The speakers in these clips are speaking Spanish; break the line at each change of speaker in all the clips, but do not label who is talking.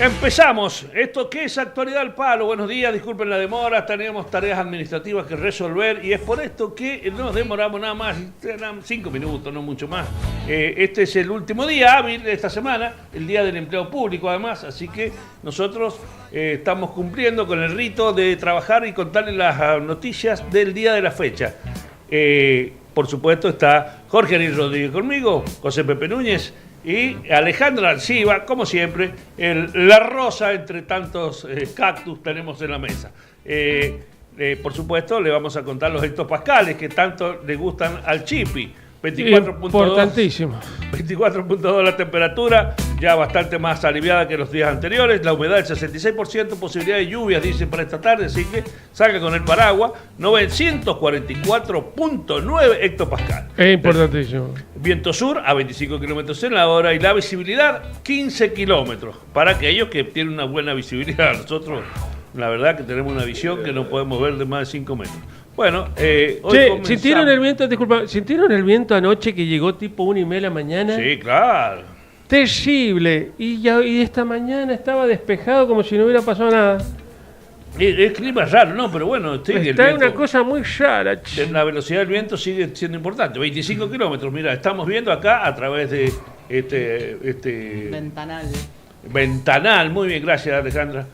Empezamos. ¿Esto qué es Actualidad al Palo? Buenos días, disculpen la demora, teníamos tareas administrativas que resolver y es por esto que nos demoramos nada más, 5 minutos, no mucho más. Este es el último día hábil de esta semana, el Día del Empleo Público además, así que nosotros estamos cumpliendo con el rito de trabajar y contarles las noticias del día de la fecha. Por supuesto está Jorge Ariel Rodríguez conmigo, José Pepe Núñez y Alejandra Arciba, como siempre, la rosa entre tantos cactus tenemos en la mesa. Por supuesto, le vamos a contar los hectopascales que tanto le gustan al Chipi. 24.2.
Importantísimo.
24.2 la temperatura, ya bastante más aliviada que los días anteriores. La humedad del 66%, posibilidad de lluvias, dicen para esta tarde, así que salga con el paraguas. 944.9 hectopascal.
Es importantísimo.
Viento sur a 25 kilómetros en la hora y la visibilidad 15 kilómetros. Para aquellos que tienen una buena visibilidad. Nosotros, la verdad, que tenemos una visión que no podemos ver de más de 5 metros. Bueno, hoy
¿sintieron el viento? Disculpa, ¿sintieron el viento anoche que llegó tipo 1:30 de la mañana?
Sí, claro.
Terrible. Y esta mañana estaba despejado como si no hubiera pasado nada.
Es clima raro, ¿no? Pero bueno, sí,
Está una cosa muy rara.
La velocidad del viento sigue siendo importante. 25 kilómetros, mira, estamos viendo acá a través de este ventanal. Muy bien, gracias Alejandra.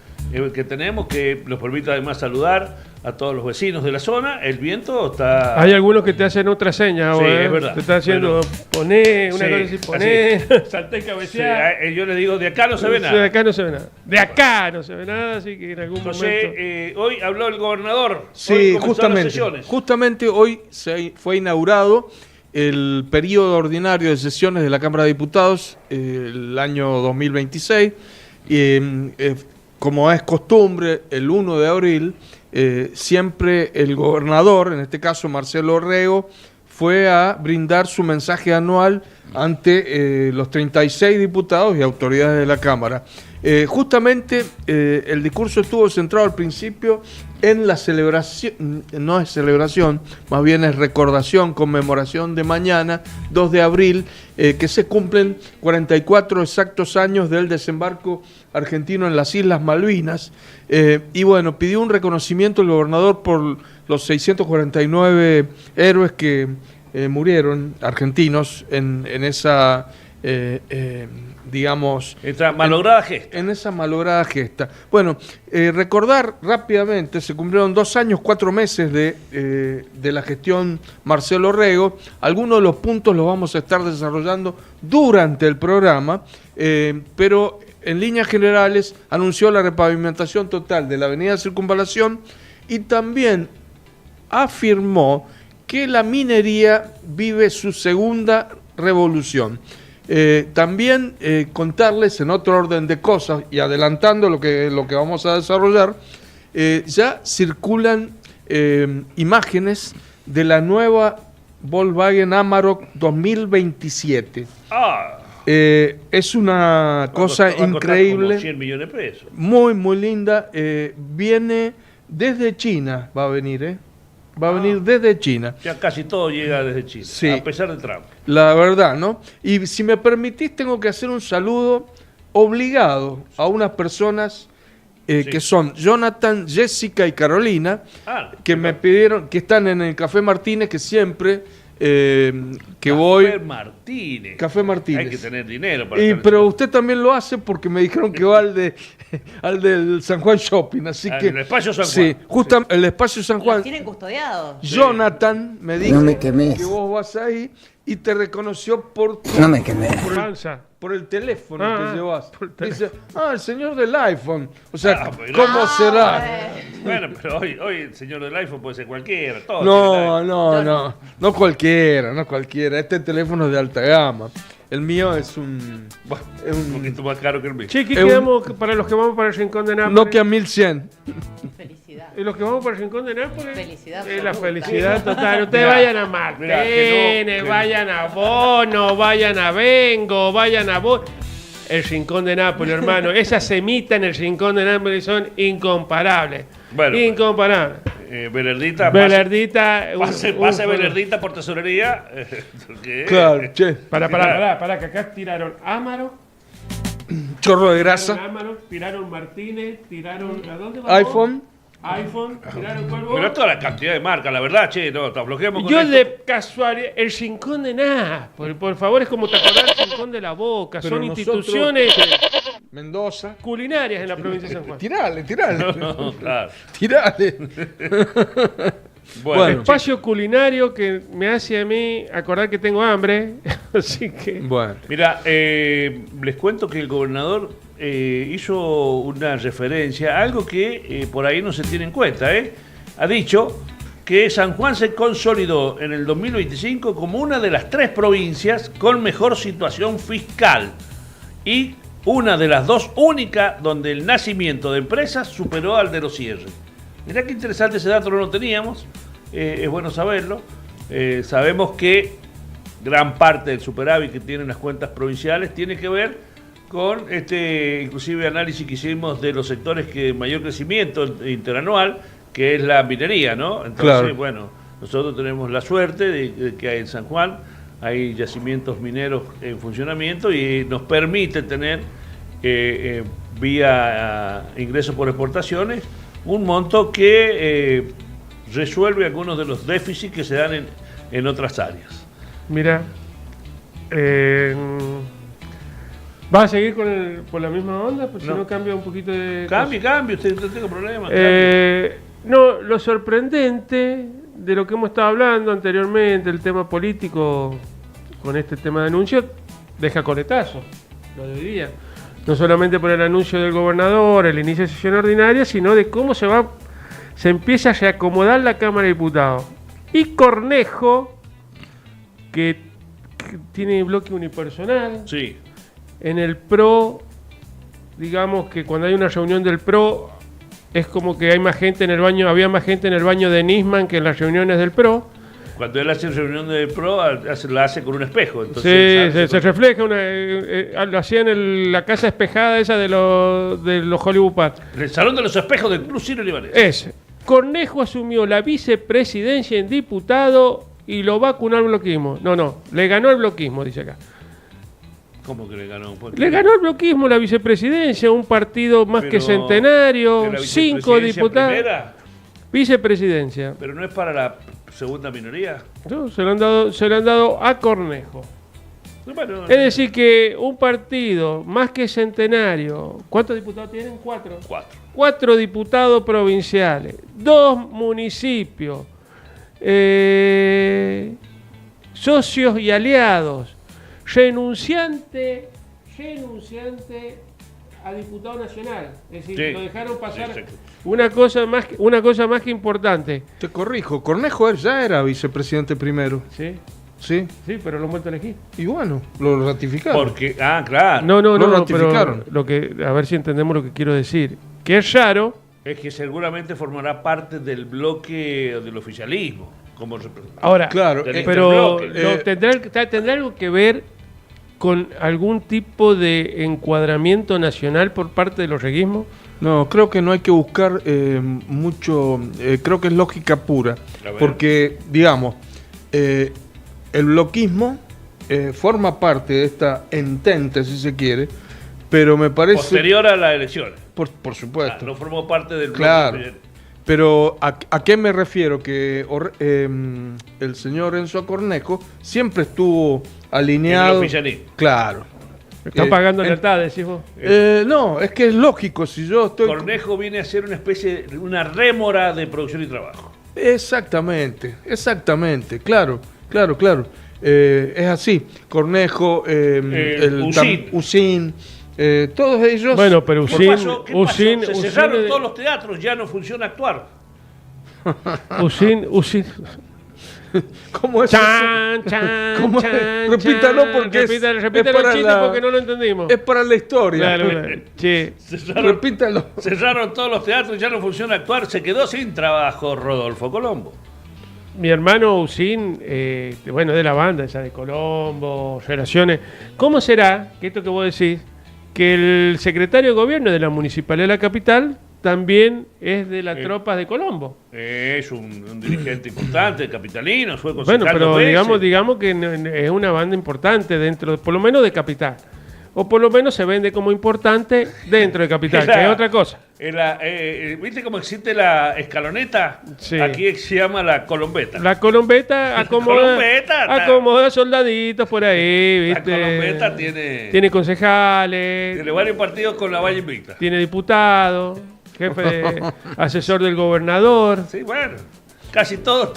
Que tenemos, que nos permite además saludar a todos los vecinos de la zona. El viento está...
Hay algunos que te hacen otra seña,
sí, es verdad.
Te está haciendo poné, una cosa así, poné, salté cabecear.
Sí, yo le digo, de acá no se ve nada.
De acá no se ve nada. De acá no se ve nada, así que en algún momento...
Hoy habló el gobernador.
Sí, justamente hoy fue inaugurado el periodo ordinario de sesiones de la Cámara de Diputados, el año 2026. Como es costumbre, el 1 de abril, siempre el gobernador, en este caso Marcelo Orrego, fue a brindar su mensaje anual ante los 36 diputados y autoridades de la Cámara. Justamente el discurso estuvo centrado al principio en la celebración, no es celebración, más bien es recordación, conmemoración de mañana, 2 de abril, que se cumplen 44 exactos años del desembarco argentino en las Islas Malvinas. Y bueno, pidió un reconocimiento el gobernador por los 649 héroes que murieron, argentinos, en esa... digamos...
Esa malograda gesta.
En esa malograda gesta. Bueno, recordar rápidamente, se cumplieron 2 años, 4 meses de la gestión Marcelo Orrego. Algunos de los puntos los vamos a estar desarrollando durante el programa, pero en líneas generales anunció la repavimentación total de la avenida Circunvalación y también afirmó que la minería vive su segunda revolución. También contarles en otro orden de cosas y adelantando lo que vamos a desarrollar, ya circulan imágenes de la nueva Volkswagen Amarok 2027. Es una cosa increíble.
Como 100 millones de pesos.
Muy, muy linda. Viene desde China, va a venir, Va a venir desde China.
Ya casi todo llega desde China,
sí,
a pesar de Trump.
La verdad, ¿no? Y si me permitís, tengo que hacer un saludo obligado a unas personas que son Jonathan, Jessica y Carolina, que me pidieron, que están en el Café Martínez, que siempre voy... Café Martínez.
Hay que tener dinero para
pero usted también lo hace porque me dijeron que va al del San Juan Shopping, así que...
El espacio San Juan.
Sí, justo el espacio San Juan.
¿Los tienen custodiados?
Jonathan me dijo que vos vas ahí y te reconoció por tu...
No me quemé.
Por el teléfono que llevas. Dice, el señor del iPhone. O sea, ¿cómo será?
Bueno, pero hoy el señor del iPhone puede ser cualquiera.
No cualquiera. Este teléfono es de alta gama. El mío es un
poquito más caro que el mío.
Che, ¿qué quedamos para los que vamos para el Rincón de Nápoles?
Nokia 1100.
Felicidad.
¿Y los que vamos para el Rincón de Nápoles?
Felicidad.
Es la felicidad total. Ustedes vayan a Martínez, vayan a Bono, vayan a Vengo, vayan a Bono. El Rincón de Nápoles, hermano. Esas semitas en el Rincón de Nápoles son incomparables.
Bueno,
incomparables.
Belardita. Pase Belardita por tesorería.
Claro, che.
Para, que acá tiraron Amarok,
chorro de grasa.
Tiraron Amaro, tiraron Martínez, tiraron... ¿A dónde va?
iPhone.
iPhone, tiraron cuál vos?
Pero toda la cantidad de marcas, la verdad, che, no, te aflojemos con
Yo
esto.
de casualidad, el Rincón de Nápoles, por favor, es como te acordás del Rincón de la Boca,
Pero
son
nosotros-
instituciones
Mendoza.
culinarias en la provincia de San Juan.
Tirale.
No, claro.
Tirale.
Bueno,
Espacio culinario que me hace a mí acordar que tengo hambre, así que...
Bueno.
mira, les cuento que el gobernador hizo una referencia, algo que por ahí no se tiene en cuenta, ha dicho que San Juan se consolidó en el 2025 como una de las 3 provincias con mejor situación fiscal y una de las 2 únicas donde el nacimiento de empresas superó al de los cierres. Mirá qué interesante ese dato, no lo teníamos, es bueno saberlo. Sabemos que gran parte del superávit que tienen las cuentas provinciales tiene que ver con inclusive análisis que hicimos de los sectores que mayor crecimiento interanual, que es la minería, ¿no? Entonces,
Claro.
bueno, nosotros tenemos la suerte de que en San Juan hay yacimientos mineros en funcionamiento y nos permite tener vía ingresos por exportaciones un monto que resuelve algunos de los déficits que se dan en otras áreas.
Mira, ¿vas a seguir por la misma onda? Pues si
No.
no cambia un poquito de...
Cambie, usted no tenga problema.
No, lo sorprendente de lo que hemos estado hablando anteriormente, el tema político con este tema de anuncio, deja coletazo, lo diría. No solamente por el anuncio del gobernador, el inicio de sesión ordinaria, sino de cómo se empieza a reacomodar la Cámara de Diputados. Y Cornejo, que tiene bloque unipersonal,
Sí.
en el PRO, digamos que cuando hay una reunión del PRO, es como que hay más gente en el baño, había más gente en el baño de Nisman que en las reuniones del PRO.
Cuando él hace reunión de pro, la hace con un espejo.
Sí,
Entonces,
se refleja lo hacían en la casa espejada esa de los Hollywood Pats.
el salón de los espejos del Club Ciro Libanés.
Ese. Cornejo asumió la vicepresidencia en diputado y lo va a cunar el bloquismo. No, le ganó el bloquismo, dice acá.
¿Cómo que le ganó?
Le ganó el bloquismo la vicepresidencia, un partido más que centenario,
¿de la
5
vicepresidencia
diputados.
primera?
Vicepresidencia.
Pero no es para la segunda minoría.
No, se lo han dado a Cornejo.
Bueno,
Es decir, que un partido más que centenario, ¿cuántos diputados tienen? 4. 4 diputados provinciales, 2 municipios, socios y aliados, renunciante a diputado nacional. Es decir,
Sí.
lo dejaron pasar.
Exacto.
Una cosa más que importante.
Te corrijo, Cornejo ya era vicepresidente primero.
¿Sí?
¿Sí?
Sí, pero lo han vuelto a elegir.
Y bueno, lo ratificaron.
Porque, claro.
No,
Lo
pero
ratificaron.
a ver si entendemos lo que quiero decir. Que es raro.
Es que seguramente formará parte del bloque del oficialismo. Como representante.
Ahora,
Claro,
pero
interbloque.
¿tendrá algo que ver con algún tipo de encuadramiento nacional por parte de los reguismos?
No, creo que no hay que buscar mucho, creo que es lógica pura,
A ver.
porque, digamos, el bloquismo forma parte de esta entente, si se quiere, pero me parece...
Posterior a las elecciones.
Por supuesto.
No formó parte del bloque.
Claro. Pero ¿a qué me refiero? Que el señor Enzo Cornejo siempre estuvo alineado...
En el oficialismo.
Claro.
Están pagando lealtad, decís vos.
No, es que es lógico, si yo estoy...
Cornejo viene a ser una especie, una rémora de producción y trabajo.
Exactamente, claro. Es así. Cornejo, Usín, todos ellos...
Bueno, pero
¿Qué pasó?
Usín
Se cerraron todos los teatros, ya no funciona actuar.
Usín.
¿Cómo es?
Chan,
¿Cómo es?
chan,
Repítalo
chan.
porque
Repítalo
para
el chiste porque no lo entendimos.
Es para la historia.
Claro. Che,
Repítalo.
Cerraron todos los teatros, ya no funciona actuar. Se quedó sin trabajo Rodolfo Colombo.
mi hermano Usín, bueno, de la banda esa de Colombo, Relaciones. ¿Cómo será, que esto que vos decís, que el secretario de gobierno de la Municipalidad de la Capital también es de las tropas de Colombo?
Es un dirigente importante, capitalino, fue
Bueno,
concejal
pero
2 veces.
digamos que es una banda importante dentro, por lo menos de Capital. o por lo menos se vende como importante dentro de Capital, que es otra cosa.
¿Viste cómo existe la escaloneta?
Sí.
Aquí se llama la colombeta.
La Colombeta acomoda soldaditos por ahí,
La
¿viste?
colombeta
Tiene concejales,
tiene varios partidos con la Valle Invicta.
tiene diputado, asesor del gobernador.
Sí, bueno, casi todos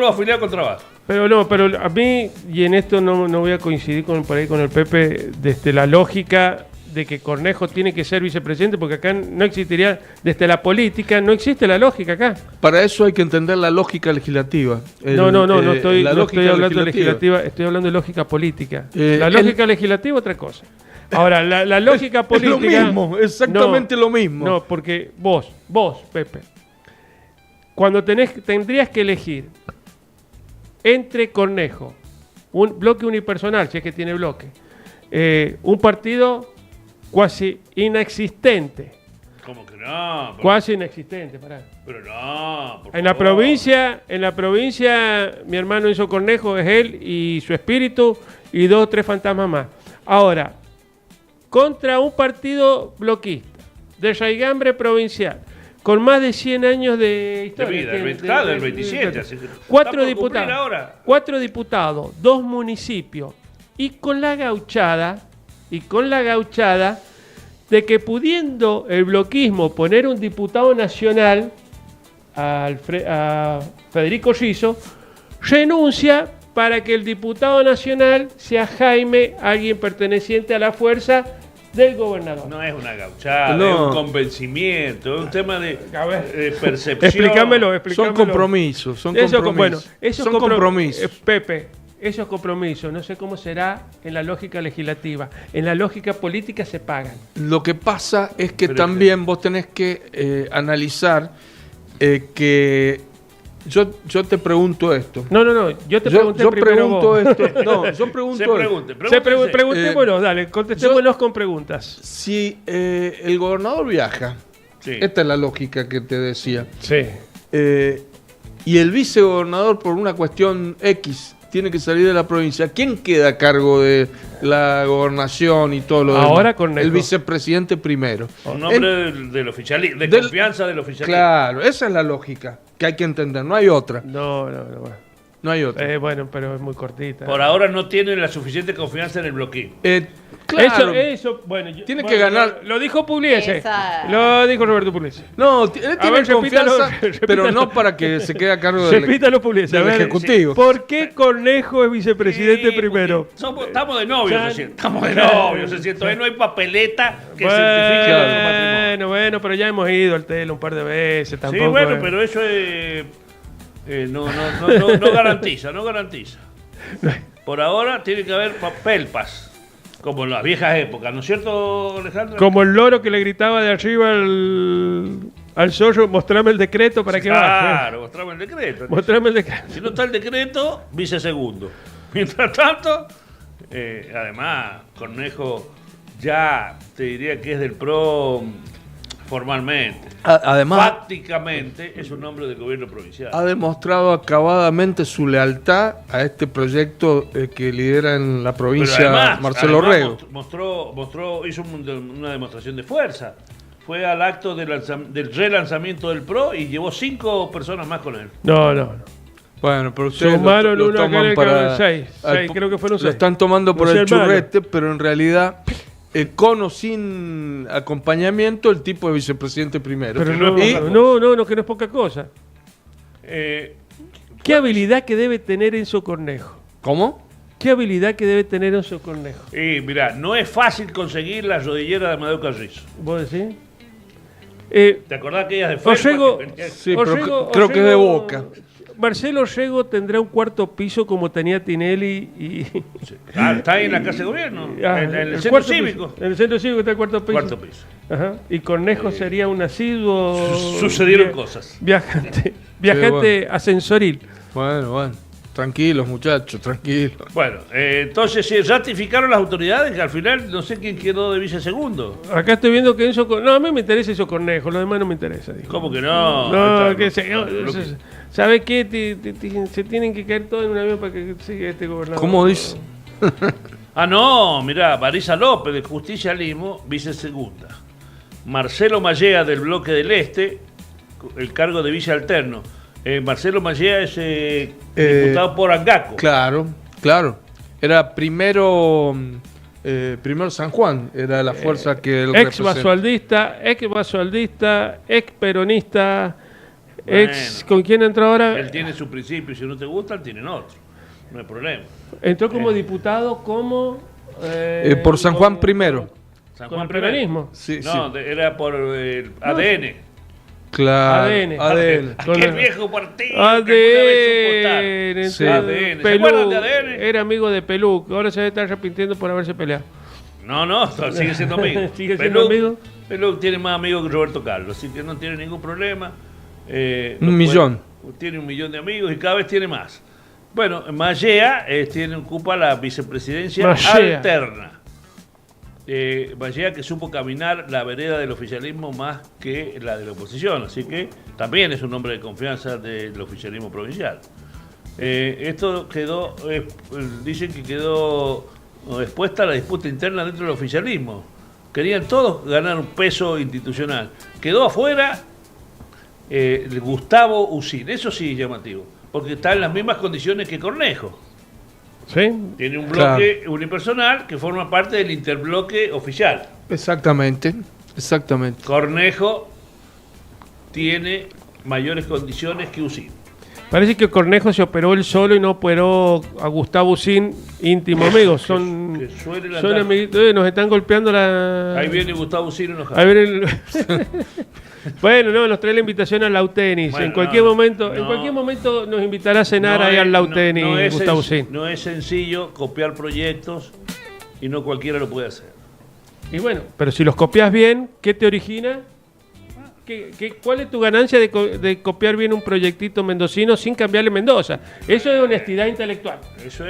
los afiliados con trabajo.
Pero a mí, y en esto no voy a coincidir por ahí con el Pepe, desde la lógica de que Cornejo tiene que ser vicepresidente, porque acá no existiría, desde la política, no existe la lógica acá.
Para eso hay que entender la lógica legislativa.
No estoy hablando de legislativa, estoy hablando de lógica política. La lógica legislativa es otra cosa. Ahora, la lógica política...
Es lo mismo, exactamente lo mismo.
No, porque vos, Pepe, cuando tendrías que elegir entre Cornejo, un bloque unipersonal, si es que tiene bloque, un partido cuasi inexistente.
¿Cómo que no?
Cuasi inexistente, pará.
Pero no, por
En la
favor.
provincia, mi hermano Enzo Cornejo es él y su espíritu y 2 o 3 fantasmas más. Ahora, contra un partido bloquista, de raigambre provincial, con más de 100 años de historia.
De vida, del 27. Así que
4
está por
diputados.
cumplir ahora.
4 diputados, 2 municipios. Y con la gauchada de que pudiendo el bloquismo poner un diputado nacional a Federico Rizzo, renuncia para que el diputado nacional sea Jaime, alguien perteneciente a la fuerza del gobernador.
No es una gauchada,
No.
es un convencimiento, es un tema de
A ver.
percepción.
Explícamelo.
Son compromisos, son compromisos.
Esos
son compromisos.
Pepe, esos compromisos, no sé cómo será en la lógica legislativa. En la lógica política se pagan.
Lo que pasa es que
Pero
también vos tenés que analizar que yo te pregunto esto.
No, yo te pregunté
yo
primero
pregunto
vos.
esto. No, yo pregunto esto.
Preguntémonos, dale, contestémonos con preguntas.
Si el gobernador viaja,
Sí.
esta es la lógica que te decía,
Sí.
y el vicegobernador por una cuestión X tiene que salir de la provincia, ¿quién queda a cargo de la gobernación y todo lo demás?
Ahora Cornejo.
El vicepresidente primero.
Un nombre del oficialismo, de
del-
confianza del oficialismo.
Claro, esa es la lógica que hay que entender, no hay otra.
No.
No hay otra.
Bueno, pero es muy cortita.
Por ahora no tiene la suficiente confianza en el bloqueo.
Claro.
Eso, bueno.
Tiene que ganar.
Lo dijo Pugliese.
Esa.
Lo dijo Roberto Pugliese.
No, él tiene
ver,
confianza,
repítalo.
pero no para que se quede a cargo del
Repítalo, Pugliese. A
del
ver,
Ejecutivo.
¿por qué Cornejo es vicepresidente
Sí,
primero?
porque estamos de novios,
Ya-
se siente. Estamos de novios, se siente. Todavía no hay papeleta que certifique nuestro matrimonio.
Bueno, pero ya hemos ido al telo un par de veces. Tampoco,
Sí, bueno, pero eso no garantiza, no garantiza. Por ahora tiene que haber pelpas, como en las viejas épocas, ¿no es cierto, Alejandro?
Como el loro que le gritaba de arriba al zorro, mostrame el decreto para que baje.
Claro, mostrame el decreto.
Mostrame el decreto.
Si no está el decreto, vicesegundo. Mientras tanto, además, Cornejo ya te diría que es del PRO formalmente.
Además,
Fácticamente es un hombre del gobierno provincial.
ha demostrado acabadamente su lealtad a este proyecto que lidera en la
Pero
provincia
además,
Marcelo Rego.
hizo una demostración de fuerza. Fue al acto del relanzamiento del PRO y llevó 5 personas más con él.
No.
Bueno, pero ustedes
Sumaron uno acá en
toman
el
para
canal 6, creo que fueron
lo
6.
están tomando por
No sea
el
malo.
churrete, pero en realidad con o sin acompañamiento el tipo de vicepresidente primero.
Pero
Y-
no, que no es poca cosa.
Eh,
¿Qué habilidad que debe tener Enzo Cornejo?
¿Cómo?
¿Qué habilidad que debe tener Enzo Cornejo?
y mirá, no es fácil conseguir la rodillera de Amadeo Carrizo.
¿Vos decís?
¿Te acordás aquellas de Felpa?
Orrego,
Sí, pero creo que es de Boca.
Marcelo Orrego tendrá un cuarto piso como tenía Tinelli y...
Está ahí en la casa de gobierno,
Ah,
en el centro
cuarto
cívico.
piso. En el centro cívico está el cuarto piso.
Cuarto piso.
Ajá. Y Cornejo sería un asiduo...
Sucedieron cosas.
Viajante
bueno.
ascensoril.
Bueno. Tranquilos, muchachos, tranquilos.
Bueno, entonces sí, ratificaron las autoridades que al final no sé quién quedó de vicesegundo.
Acá estoy viendo que Enzo... No, a mí me interesa Enzo Cornejo, lo demás no me interesa. Dijo.
¿Cómo que no?
No,
Ahí está,
que se,
lo que-
¿sabe qué? Se tienen que caer todos en un avión para que siga este gobernador.
¿Cómo dice?
Ah, no, mirá, Marisa López de Justicialismo, vicesegunda. Marcelo Mallea del Bloque del Este, el cargo de vicealterno. Marcelo Mallea es diputado por Angaco.
Claro, claro. Era primero San Juan, era la fuerza que él
ex
representa.
basualdista, ex peronista,
Bueno.
¿con quién entró ahora?
Él tiene su principio y si no te gustan, tienen otro. No hay problema.
Entró como diputado, como...
Por San Juan primero.
San
¿Con el
primero.
peronismo?
Sí,
No, era por el ADN.
Claro.
ADN.
Aquel viejo partido que
ADN.
Sí.
ADN. ¿Se acuerdan de ADN?
Era amigo de Peluc. Ahora se debe estar arrepintiendo por haberse peleado.
No, sigue siendo amigo.
¿Sigue siendo amigo?
Peluc tiene más amigos que Roberto Carlos, así que no tiene ningún problema.
Un millón.
Tiene 1 millón de amigos y cada vez tiene más. Bueno, Mallea ocupa la vicepresidencia
Mallea.
alterna. Mallea que supo caminar la vereda del oficialismo más que la de la oposición, así que también es un hombre de confianza del oficialismo provincial. Esto quedó, dicen que quedó expuesta a la disputa interna dentro del oficialismo. Querían todos ganar un peso institucional. Quedó afuera Gustavo Usín, eso sí es llamativo, porque está en las mismas condiciones que Cornejo.
¿Sí?
Tiene un bloque unipersonal que forma parte del interbloque oficial.
Exactamente.
Cornejo tiene mayores condiciones que Usín.
Parece que Cornejo se operó él solo y no operó a Gustavo Usín, íntimo amigo. Son amiguitos. Nos están golpeando la...
Ahí viene Gustavo Usín enojado.
Ahí viene el... Bueno, no, nos trae la invitación al Lautenis.
Bueno,
en cualquier momento nos invitará a cenar ahí al Lautenis, Gustavo Usín.
No es sencillo copiar proyectos y no cualquiera lo puede hacer.
Y bueno, pero si los copias bien, ¿qué te origina? ¿Cuál es tu ganancia de copiar bien un proyectito mendocino sin cambiarle Mendoza? Eso es honestidad intelectual.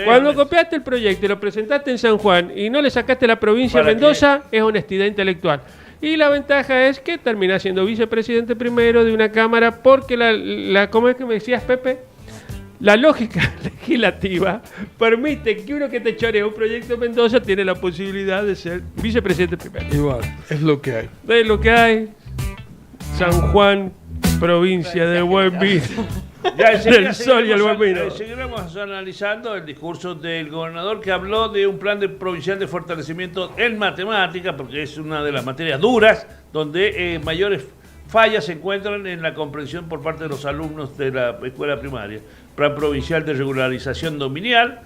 Cuando copiaste el proyecto y lo presentaste en San Juan y no le sacaste la provincia de Mendoza, es honestidad intelectual. Y la ventaja es que terminás siendo vicepresidente primero de una cámara porque ¿cómo es que me decías, Pepe? La lógica legislativa permite que uno que te chorea un proyecto en Mendoza tiene la posibilidad de ser vicepresidente primero.
Igual, es lo que hay.
Es lo que hay. San Juan, provincia del buen vino. Del sol y el buen vino.
Seguiremos analizando el discurso del gobernador que habló de un plan provincial de fortalecimiento en matemática, porque es una de las materias duras donde mayores fallas se encuentran en la comprensión por parte de los alumnos de la escuela primaria. Plan provincial de regularización dominial,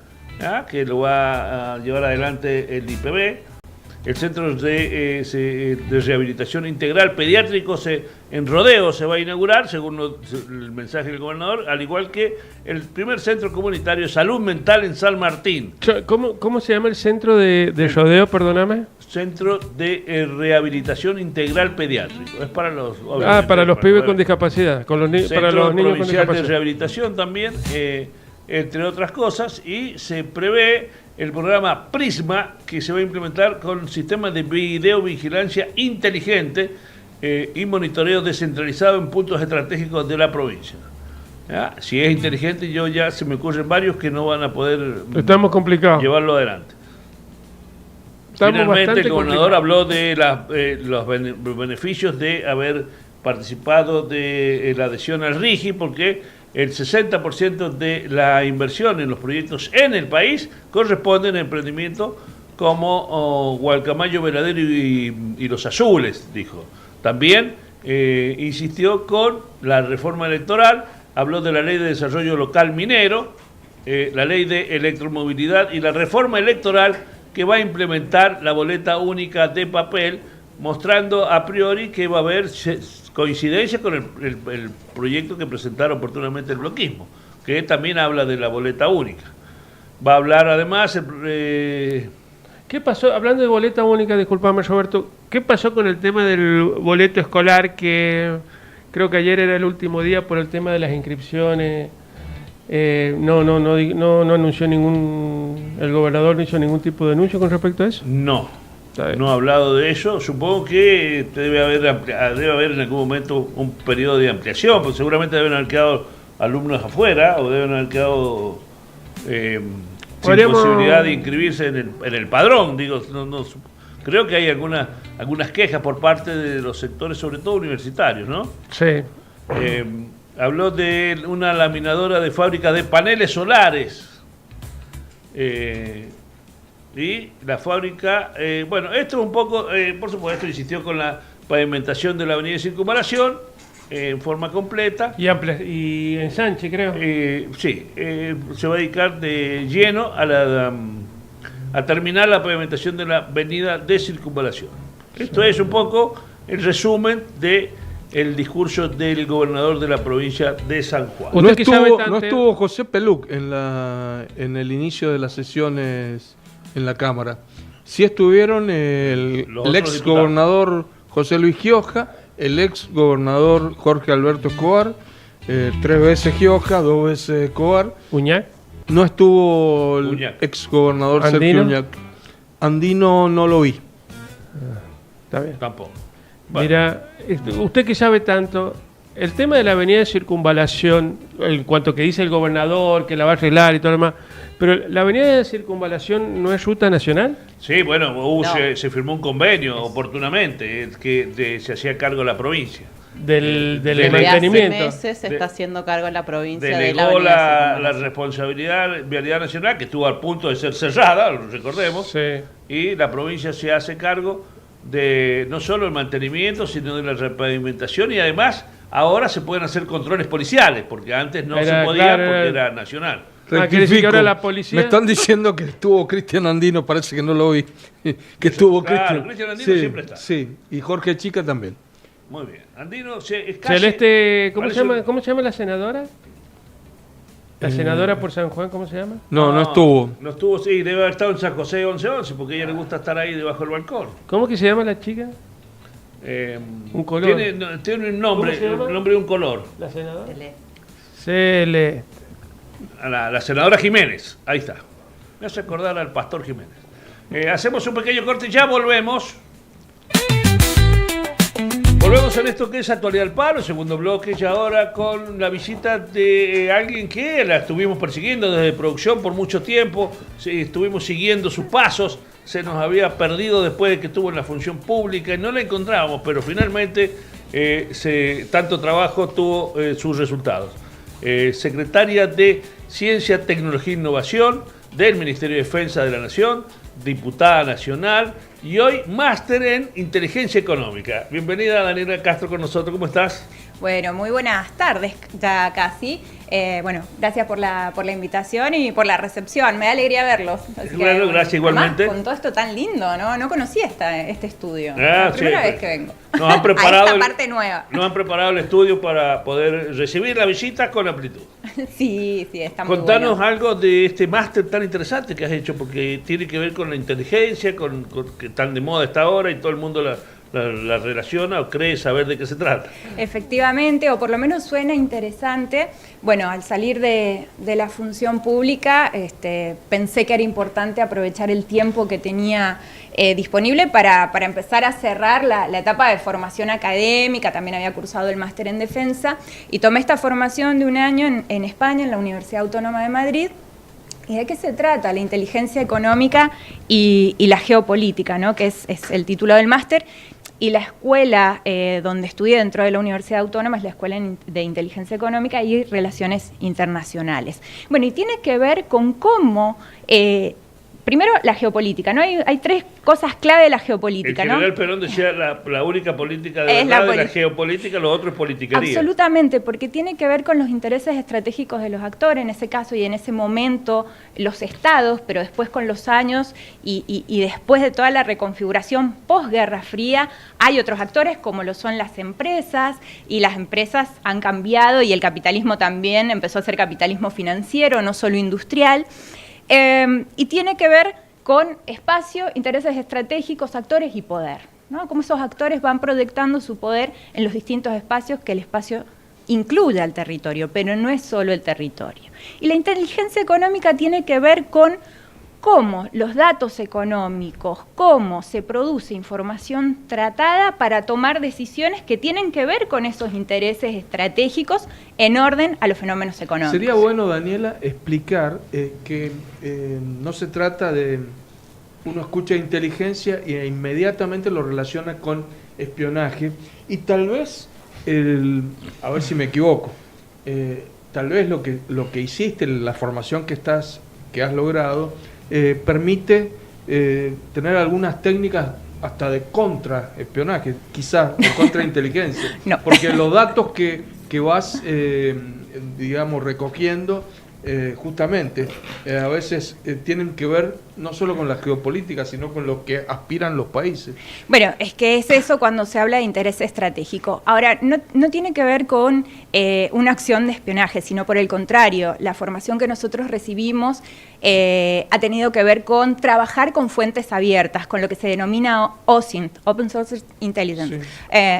que lo va a llevar adelante el IPB. El Centro de Rehabilitación Integral Pediátrico en Rodeo se va a inaugurar, según el mensaje del gobernador, al igual que el primer centro comunitario de salud mental en San Martín.
¿Cómo se llama el centro de Rodeo, perdóname?
Centro de Rehabilitación Integral Pediátrico. Es para los...
para los pibes con discapacidad, para los niños con
Provincial
discapacidad.
de Rehabilitación también, entre otras cosas, y se prevé el programa Prisma, que se va a implementar con sistemas de videovigilancia inteligente y monitoreo descentralizado en puntos estratégicos de la provincia. ¿Ya? Si es inteligente, ya se me ocurren varios que no van a poder
Estamos complicados.
llevarlo adelante. Finalmente, el gobernador habló de los beneficios de haber participado de la adhesión al RIGI, porque el 60% de la inversión en los proyectos en el país corresponden a emprendimientos como Gualcamayo, Veladero y Los Azules, dijo. También insistió con la reforma electoral, habló de la ley de desarrollo local minero, la ley de electromovilidad y la reforma electoral que va a implementar la boleta única de papel, mostrando a priori que va a haber coincidencia con el proyecto que presentaron oportunamente el bloquismo, que también habla de la boleta única. Va a hablar además...
¿Qué pasó? Hablando de boleta única, disculpame Roberto, ¿qué pasó con el tema del boleto escolar que creo que ayer era el último día por el tema de las inscripciones? No anunció el gobernador no hizo ningún tipo de anuncio con respecto a eso.
No ha hablado de eso. Supongo que debe haber en algún momento un periodo de ampliación, porque seguramente deben haber quedado alumnos afuera o deben haber quedado posibilidad de inscribirse en el padrón. Digo, creo que hay algunas quejas por parte de los sectores, sobre todo universitarios, ¿no?
Sí.
Habló de una laminadora de fábrica de paneles solares. Y la fábrica, bueno, esto un poco, por supuesto, insistió con la pavimentación de la avenida de Circunvalación en forma completa.
Y ensanche, creo.
Sí, se va a dedicar de lleno a terminar la pavimentación de la avenida de Circunvalación. Esto es un poco el resumen de el discurso del gobernador de la provincia de San Juan.
No estuvo José Peluc en el inicio de las sesiones en la Cámara. Sí estuvieron el ex gobernador José Luis Gioja, el ex gobernador Jorge Alberto Escobar, 3 veces Gioja, 2 veces Escobar.
¿Uñac?
No estuvo el ex gobernador Sergio Uñac. Andino no lo vi.
Está bien.
Tampoco.
Bueno. Mira, usted que sabe tanto, el tema de la avenida de Circunvalación, en cuanto que dice el gobernador que la va a arreglar y todo lo demás, pero la avenida de Circunvalación no es ruta nacional.
Sí, bueno, se firmó un convenio oportunamente que se hacía cargo la provincia.
Del mantenimiento.
Hace meses se está haciendo cargo en la provincia
delegó la responsabilidad Vialidad Nacional, que estuvo al punto de ser cerrada, recordemos,
sí.
Y la provincia se hace cargo de no solo el mantenimiento, sino de la repavimentación, y además ahora se pueden hacer controles policiales, porque antes no se podía porque era nacional.
¿Quiere decir que ahora la policía?
Me están diciendo que estuvo Cristian Andino, parece que no lo vi. Que estuvo
Cristian Andino, siempre está.
Sí, y Jorge Chica también.
Muy bien. Andino es casi,
Celeste, ¿cómo se llama la senadora? ¿La senadora por San Juan, cómo se llama?
No estuvo.
No estuvo, sí, debe haber estado en San José 1111, porque a ella le gusta estar ahí debajo del balcón.
¿Cómo que se llama la chica? Un color.
Tiene un nombre, el nombre de un color.
¿La senadora?
Celeste.
La senadora Jiménez, ahí está. Me hace acordar al pastor Jiménez. Hacemos un pequeño corte y ya volvemos. Volvemos en esto que es Actualidad al Palo, segundo bloque, y ahora con la visita de alguien que la estuvimos persiguiendo desde producción por mucho tiempo. Sí, estuvimos siguiendo sus pasos, se nos había perdido después de que estuvo en la función pública y no la encontrábamos, pero finalmente tanto trabajo tuvo sus resultados. Secretaria de Ciencia, Tecnología e Innovación del Ministerio de Defensa de la Nación, diputada nacional y hoy máster en Inteligencia Económica. Bienvenida Daniela Castro con nosotros, ¿cómo estás?
Bueno, muy buenas tardes ya casi. Bueno, gracias por la invitación y por la recepción. Me da alegría verlos.
Bueno, gracias igualmente.
Además, con todo esto tan lindo, ¿no? No conocía este estudio. La primera vez que vengo.
Nos han preparado
a esta parte nueva.
Nos han preparado el estudio para poder recibir la visita con amplitud.
Sí, está muy bueno.
Contanos algo de este máster tan interesante que has hecho, porque tiene que ver con la inteligencia, con que tan de moda está ahora y todo el mundo la relaciona o cree saber de qué se trata.
Efectivamente, o por lo menos suena interesante. Bueno, al salir de la función pública, pensé que era importante aprovechar el tiempo que tenía disponible para empezar a cerrar la etapa de formación académica. También había cursado el máster en defensa y tomé esta formación de un año en España, en la Universidad Autónoma de Madrid. ¿Y de qué se trata? La inteligencia económica y la geopolítica, ¿no? Que es el título del máster. Y la escuela donde estudié dentro de la Universidad Autónoma es la Escuela de Inteligencia Económica y Relaciones Internacionales. Bueno, y tiene que ver con cómo, primero, la geopolítica, ¿no? Hay tres cosas clave de la geopolítica,
el
¿no?
general Perón decía la única política de verdad es la geopolítica, lo otro es politiquería.
Absolutamente, porque tiene que ver con los intereses estratégicos de los actores, en ese caso y en ese momento los estados, pero después con los años y después de toda la reconfiguración post-Guerra Fría, hay otros actores como lo son las empresas, y las empresas han cambiado y el capitalismo también empezó a ser capitalismo financiero, no solo industrial. Y tiene que ver con espacio, intereses estratégicos, actores y poder, ¿no? Cómo esos actores van proyectando su poder en los distintos espacios, que el espacio incluye al territorio, pero no es solo el territorio. Y la inteligencia económica tiene que ver con cómo los datos económicos, cómo se produce información tratada para tomar decisiones que tienen que ver con esos intereses estratégicos en orden a los fenómenos económicos.
Sería bueno, Daniela, explicar que no se trata de... Uno escucha inteligencia e inmediatamente lo relaciona con espionaje y tal vez, a ver si me equivoco, tal vez lo que hiciste, la formación que has logrado, permite tener algunas técnicas hasta de contraespionaje, quizás de contrainteligencia,
No.
porque los datos que vas, digamos, recogiendo, justamente, a veces tienen que ver no solo con la geopolítica, sino con lo que aspiran los países.
Bueno, es que es eso cuando se habla de interés estratégico. Ahora, no tiene que ver con una acción de espionaje, sino por el contrario, la formación que nosotros recibimos ha tenido que ver con trabajar con fuentes abiertas, con lo que se denomina OSINT, Open Source Intelligence.
Sí.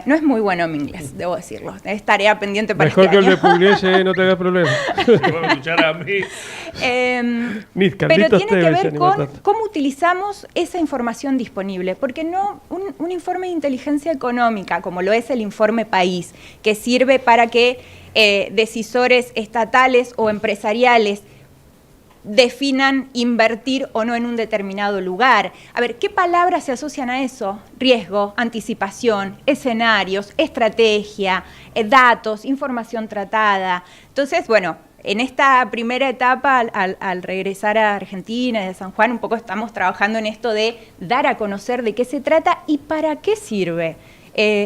No es muy bueno mi inglés, debo decirlo. Es tarea pendiente para
Mejor
este
que el
año.
de Pugliese, no te hagas problema.
Se va a escuchar a mí.
Mis
Pero
Carlitos
tiene que
Tevez,
ver
ni
con
matata.
cómo utilizamos esa información disponible, porque no un informe de inteligencia económica, como lo es el informe País, que sirve para que decisores estatales o empresariales definan invertir o no en un determinado lugar. A ver, ¿qué palabras se asocian a eso? Riesgo, anticipación, escenarios, estrategia, datos, información tratada. Entonces, bueno, en esta primera etapa, al regresar a Argentina y a San Juan, un poco estamos trabajando en esto de dar a conocer de qué se trata y para qué sirve.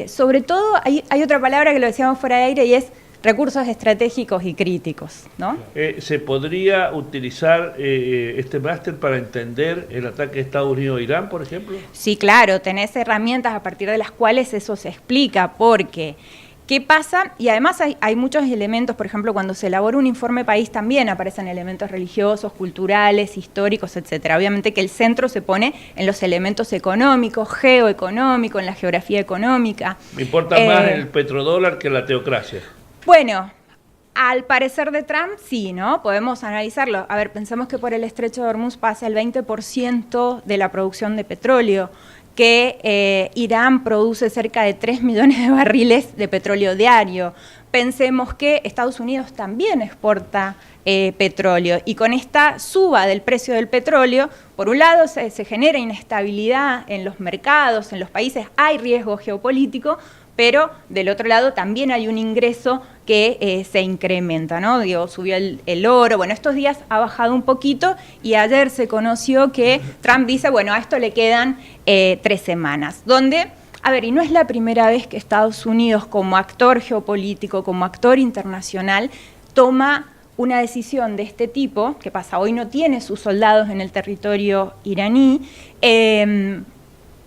Sobre todo, hay otra palabra que lo decíamos fuera de aire y es recursos estratégicos y críticos, ¿no?
¿Se podría utilizar este máster para entender el ataque de Estados Unidos a Irán, por ejemplo?
Sí, claro, tenés herramientas a partir de las cuales eso se explica, porque ¿qué pasa? Y además hay muchos elementos, por ejemplo, cuando se elabora un informe país también aparecen elementos religiosos, culturales, históricos, etcétera. Obviamente que el centro se pone en los elementos económicos, geoeconómicos, en la geografía económica.
Me importa más el petrodólar que la teocracia.
Bueno, al parecer de Trump, sí, ¿no? Podemos analizarlo. A ver, pensemos que por el Estrecho de Hormuz pasa el 20% de la producción de petróleo, que Irán produce cerca de 3 millones de barriles de petróleo diario. Pensemos que Estados Unidos también exporta petróleo y con esta suba del precio del petróleo, por un lado se genera inestabilidad en los mercados, en los países, hay riesgo geopolítico, pero del otro lado también hay un ingreso que se incrementa, ¿no? Digo, subió el oro, bueno, estos días ha bajado un poquito y ayer se conoció que Trump dice, bueno, a esto le quedan 3 semanas, donde, a ver, y no es la primera vez que Estados Unidos como actor geopolítico, como actor internacional, toma una decisión de este tipo, que pasa, hoy no tiene sus soldados en el territorio iraní,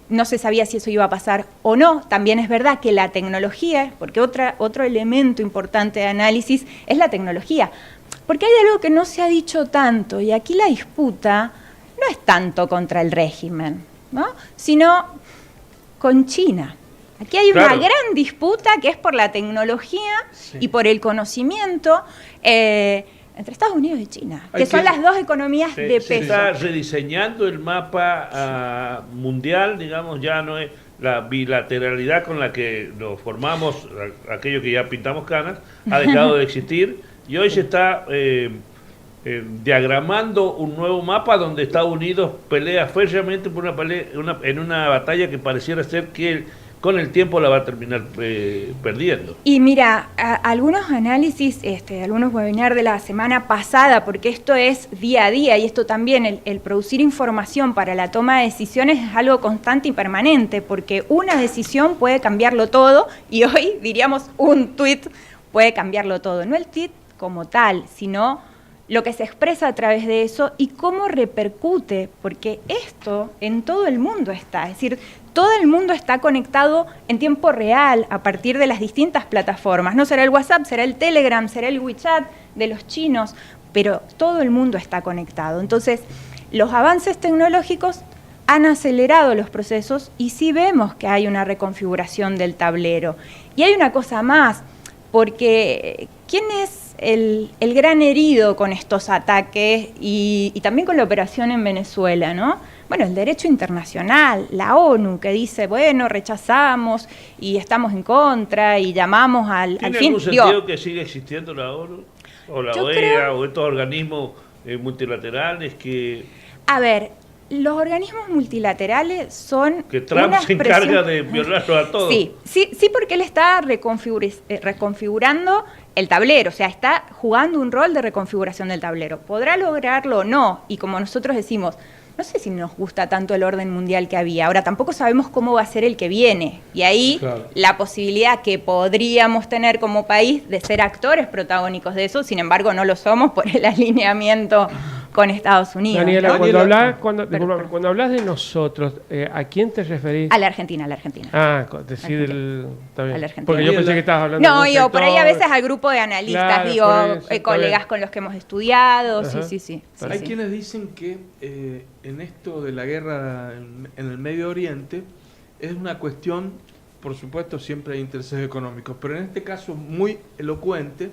no se sabía si eso iba a pasar o no. También es verdad que la tecnología, porque otro elemento importante de análisis es la tecnología, porque hay algo que no se ha dicho tanto, y aquí la disputa no es tanto contra el régimen, ¿no? Sino con China. Aquí hay una gran disputa que es por la tecnología y por el conocimiento entre Estados Unidos y China, que son las dos economías de peso.
Se está rediseñando el mapa mundial, digamos, ya no es la bilateralidad con la que nos formamos, aquello que ya pintamos canas, ha dejado de existir y hoy se está diagramando un nuevo mapa donde Estados Unidos pelea férreamente por en una batalla que pareciera ser que con el tiempo la va a terminar perdiendo.
Y mira, algunos análisis, algunos webinars de la semana pasada, porque esto es día a día y esto también, el producir información para la toma de decisiones es algo constante y permanente, porque una decisión puede cambiarlo todo y hoy diríamos un tweet puede cambiarlo todo. No el tweet como tal, sino lo que se expresa a través de eso y cómo repercute, porque esto en todo el mundo está, es decir, todo el mundo está conectado en tiempo real a partir de las distintas plataformas. No será el WhatsApp, será el Telegram, será el WeChat de los chinos, pero todo el mundo está conectado. Entonces, los avances tecnológicos han acelerado los procesos y sí vemos que hay una reconfiguración del tablero. Y hay una cosa más, porque ¿quién es el gran herido con estos ataques y también con la operación en Venezuela, ¿no? Bueno, el derecho internacional, la ONU, que dice, bueno, rechazamos y estamos en contra y llamamos al fin.
¿Tiene algún sentido que siga existiendo la ONU? ¿O la OEA o estos organismos multilaterales que...
A ver, los organismos multilaterales son...
Que Trump se encarga de violarlos a todos.
Sí, porque él está reconfigurando el tablero, o sea, está jugando un rol de reconfiguración del tablero. ¿Podrá lograrlo o no? Y como nosotros decimos, no sé si nos gusta tanto el orden mundial que había. Ahora, tampoco sabemos cómo va a ser el que viene. Y ahí la posibilidad que podríamos tener como país de ser actores protagónicos de eso, sin embargo, no lo somos por el alineamiento con Estados Unidos.
Daniela,
¿no?
cuando hablas de nosotros, ¿a quién te referís?
A la Argentina, a la Argentina.
Ah, decir el... Está bien.
A la Argentina.
Porque yo pensé que estabas hablando
No,
de
digo, por ahí a veces al grupo de analistas,
claro,
colegas con los que hemos estudiado,
Ajá.
sí.
Hay quienes dicen que en esto de la guerra en el Medio Oriente es una cuestión, por supuesto siempre hay intereses económicos, pero en este caso muy elocuente,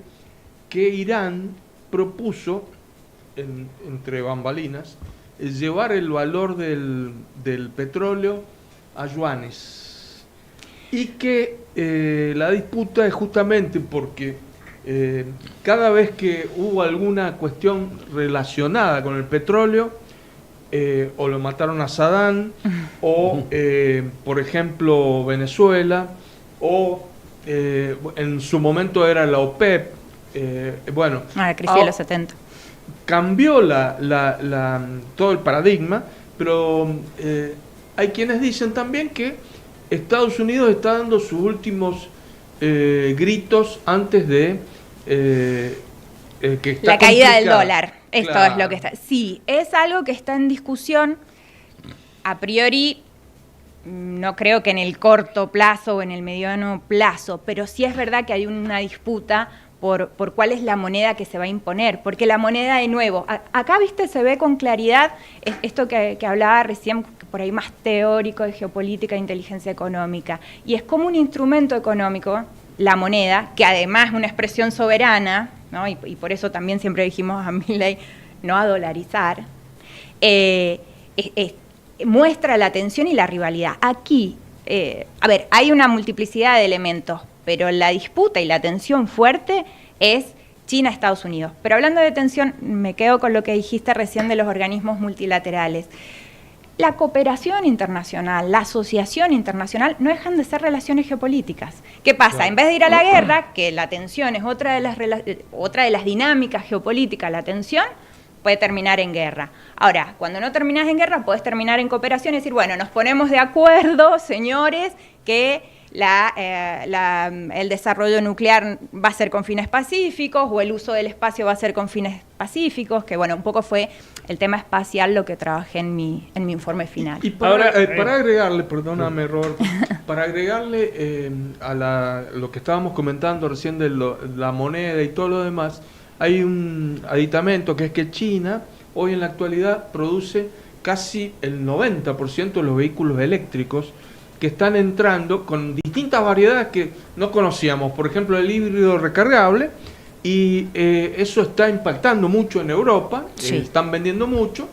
que Irán propuso, entre bambalinas, llevar el valor del petróleo a yuanes. Y que la disputa es justamente porque cada vez que hubo alguna cuestión relacionada con el petróleo, o lo mataron a Saddam, o por ejemplo Venezuela, o en su momento era la OPEP,
la crisis de los 70.
Cambió todo el paradigma, pero hay quienes dicen también que Estados Unidos está dando sus últimos gritos antes de que está
la caída del
complicada.
dólar. Esto
Claro.
es lo que está. Sí, es algo que está en discusión. A priori, no creo que en el corto plazo o en el mediano plazo, pero sí es verdad que hay una disputa por cuál es la moneda que se va a imponer, porque la moneda, de nuevo, acá, viste, se ve con claridad esto que hablaba recién, por ahí más teórico de geopolítica e inteligencia económica, y es como un instrumento económico, la moneda, que además es una expresión soberana, ¿no? Y por eso también siempre dijimos a Milei no a dolarizar, muestra la tensión y la rivalidad. Aquí, a ver, hay una multiplicidad de elementos, pero la disputa y la tensión fuerte es China-Estados Unidos. Pero hablando de tensión, me quedo con lo que dijiste recién de los organismos multilaterales. La cooperación internacional, la asociación internacional, no dejan de ser relaciones geopolíticas. ¿Qué pasa? Claro. En vez de ir a la guerra, que la tensión es otra de las dinámicas geopolíticas, la tensión puede terminar en guerra. Ahora, cuando no terminas en guerra, puedes terminar en cooperación y decir, bueno, nos ponemos de acuerdo, señores, que el desarrollo nuclear va a ser con fines pacíficos o el uso del espacio va a ser con fines pacíficos, que bueno, un poco fue el tema espacial lo que trabajé en mi informe final.
Y para agregarle, perdóname Roberto, para agregarle a lo que estábamos comentando recién de la moneda y todo lo demás, hay un aditamento que es que China hoy en la actualidad produce casi el 90% de los vehículos eléctricos que están entrando con distintas variedades que no conocíamos, por ejemplo el híbrido recargable, y eso está impactando mucho en Europa,
sí.
Están vendiendo mucho,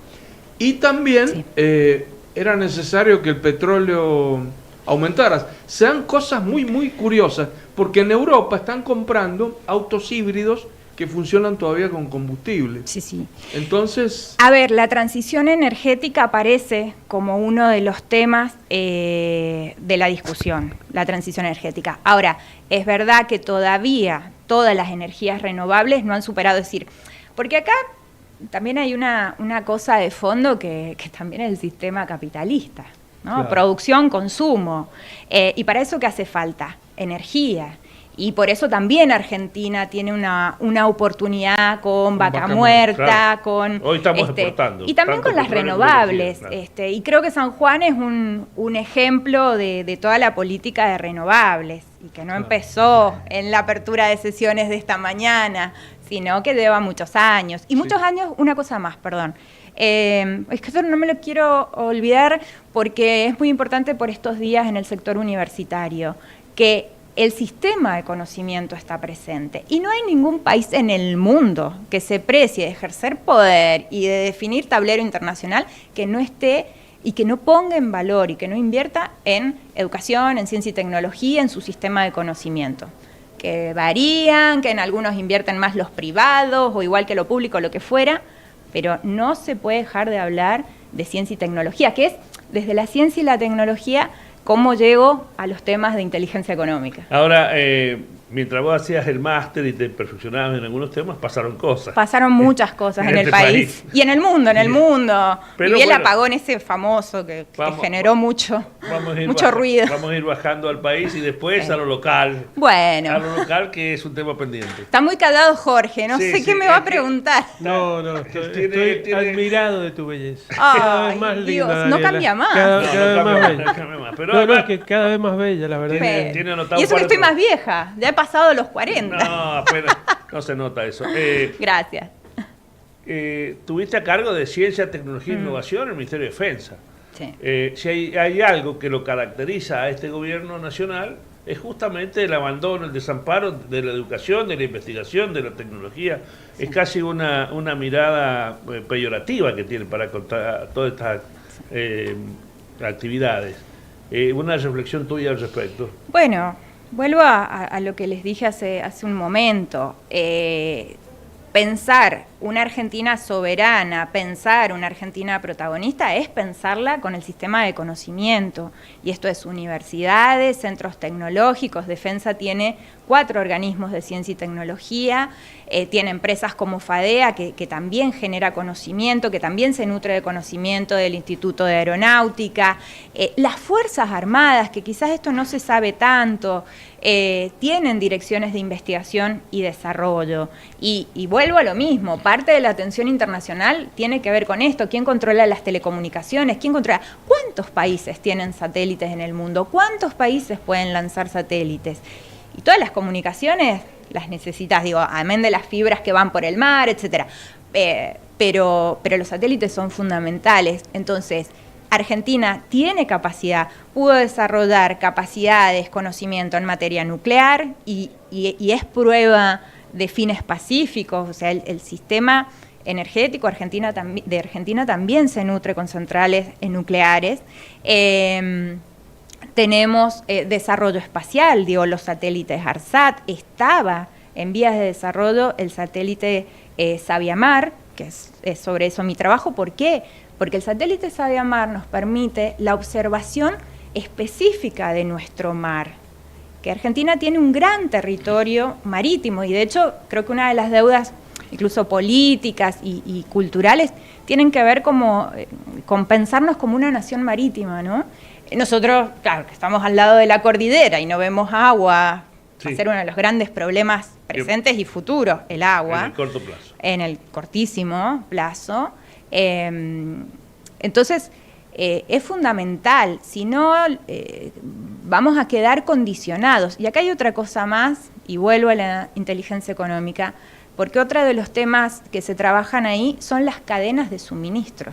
y también sí. Era necesario que el petróleo aumentara. Se dan cosas muy muy curiosas, porque en Europa están comprando autos híbridos que funcionan todavía con combustible.
Sí.
Entonces...
A ver, la transición energética aparece como uno de los temas de la discusión, la transición energética. Ahora, es verdad que todavía todas las energías renovables no han superado, decir, porque acá también hay una cosa de fondo que también es el sistema capitalista, ¿no? Claro. Producción, consumo. Y para eso, ¿qué hace falta? Energía. Y por eso también Argentina tiene una oportunidad con Vaca Muerta, claro. Con
hoy estamos exportando.
Y también con las renovables. Claro. Y creo que San Juan es un ejemplo de toda la política de renovables, y que no empezó en la apertura de sesiones de esta mañana, sino que lleva muchos años. Y muchos años, una cosa más, perdón. Es que eso no me lo quiero olvidar porque es muy importante por estos días en el sector universitario, que el sistema de conocimiento está presente. Y no hay ningún país en el mundo que se precie de ejercer poder y de definir tablero internacional que no esté y que no ponga en valor y que no invierta en educación, en ciencia y tecnología, en su sistema de conocimiento. Que varían, que en algunos invierten más los privados o igual que lo público, lo que fuera, pero no se puede dejar de hablar de ciencia y tecnología, que es desde la ciencia y la tecnología cómo llego a los temas de inteligencia económica.
Ahora, mientras vos hacías el máster y te perfeccionabas en algunos temas, pasaron cosas.
Pasaron muchas cosas en el
este
país. Y en el mundo,
Pero
Viví el
bueno,
apagón ese famoso que generó mucho ruido.
Vamos a ir bajando al país y después a lo local.
Bueno.
A lo local, que es un tema pendiente.
Está muy callado Jorge, no
Sí,
sé
sí,
qué me va a preguntar.
No, estoy admirado de tu belleza.
Ay,
vez más linda,
Dios, no
Daniela.
cambia más.
Cada vez más bella.
No cambia más. Pero
No,
además,
es que cada vez más bella, la verdad.
tiene anotado
Y eso que
un par de
estoy más vieja, ya he pasado los 40.
No, apenas, no se nota eso.
Gracias.
Tuviste a cargo de Ciencia, Tecnología e Innovación en el Ministerio de Defensa.
Sí.
Si hay algo que lo caracteriza a este gobierno nacional, es justamente el abandono, el desamparo de la educación, de la investigación, de la tecnología. Es casi una mirada peyorativa que tiene para contar todas estas actividades. Una reflexión tuya al respecto.
Bueno, vuelvo a lo que les dije hace un momento. Pensar una Argentina soberana, pensar una Argentina protagonista, es pensarla con el sistema de conocimiento. Y esto es universidades, centros tecnológicos. Defensa tiene 4 organismos de ciencia y tecnología, tiene empresas como FADEA, que también genera conocimiento, que también se nutre de conocimiento del Instituto de Aeronáutica, las Fuerzas Armadas, que quizás esto no se sabe tanto, tienen direcciones de investigación y desarrollo. Y vuelvo a lo mismo, parte de la atención internacional tiene que ver con esto. ¿Quién controla las telecomunicaciones? ¿Quién controla? ¿Cuántos países tienen satélites en el mundo? ¿Cuántos países pueden lanzar satélites? Y todas las comunicaciones las necesitas, digo, amén de las fibras que van por el mar, etcétera. Pero los satélites son fundamentales. Entonces, Argentina tiene capacidad, pudo desarrollar capacidades, conocimiento en materia nuclear y es prueba de fines pacíficos. O sea, el sistema energético de Argentina también se nutre con centrales nucleares. Tenemos desarrollo espacial, digo, los satélites ARSAT. Estaba en vías de desarrollo el satélite Sabiamar, que es sobre eso mi trabajo. ¿Por qué? Porque el satélite Sabiamar nos permite la observación específica de nuestro mar, que Argentina tiene un gran territorio marítimo, y de hecho creo que una de las deudas, incluso políticas y culturales, tienen que ver con pensarnos como una nación marítima, ¿no? Nosotros, claro, que estamos al lado de la cordillera y no vemos agua,
Sí.
va a ser uno de los grandes problemas presentes y futuros, el agua.
En el corto plazo.
En el cortísimo plazo. Entonces, es fundamental, si no, vamos a quedar condicionados. Y acá hay otra cosa más, y vuelvo a la inteligencia económica, porque otro de los temas que se trabajan ahí son las cadenas de suministro.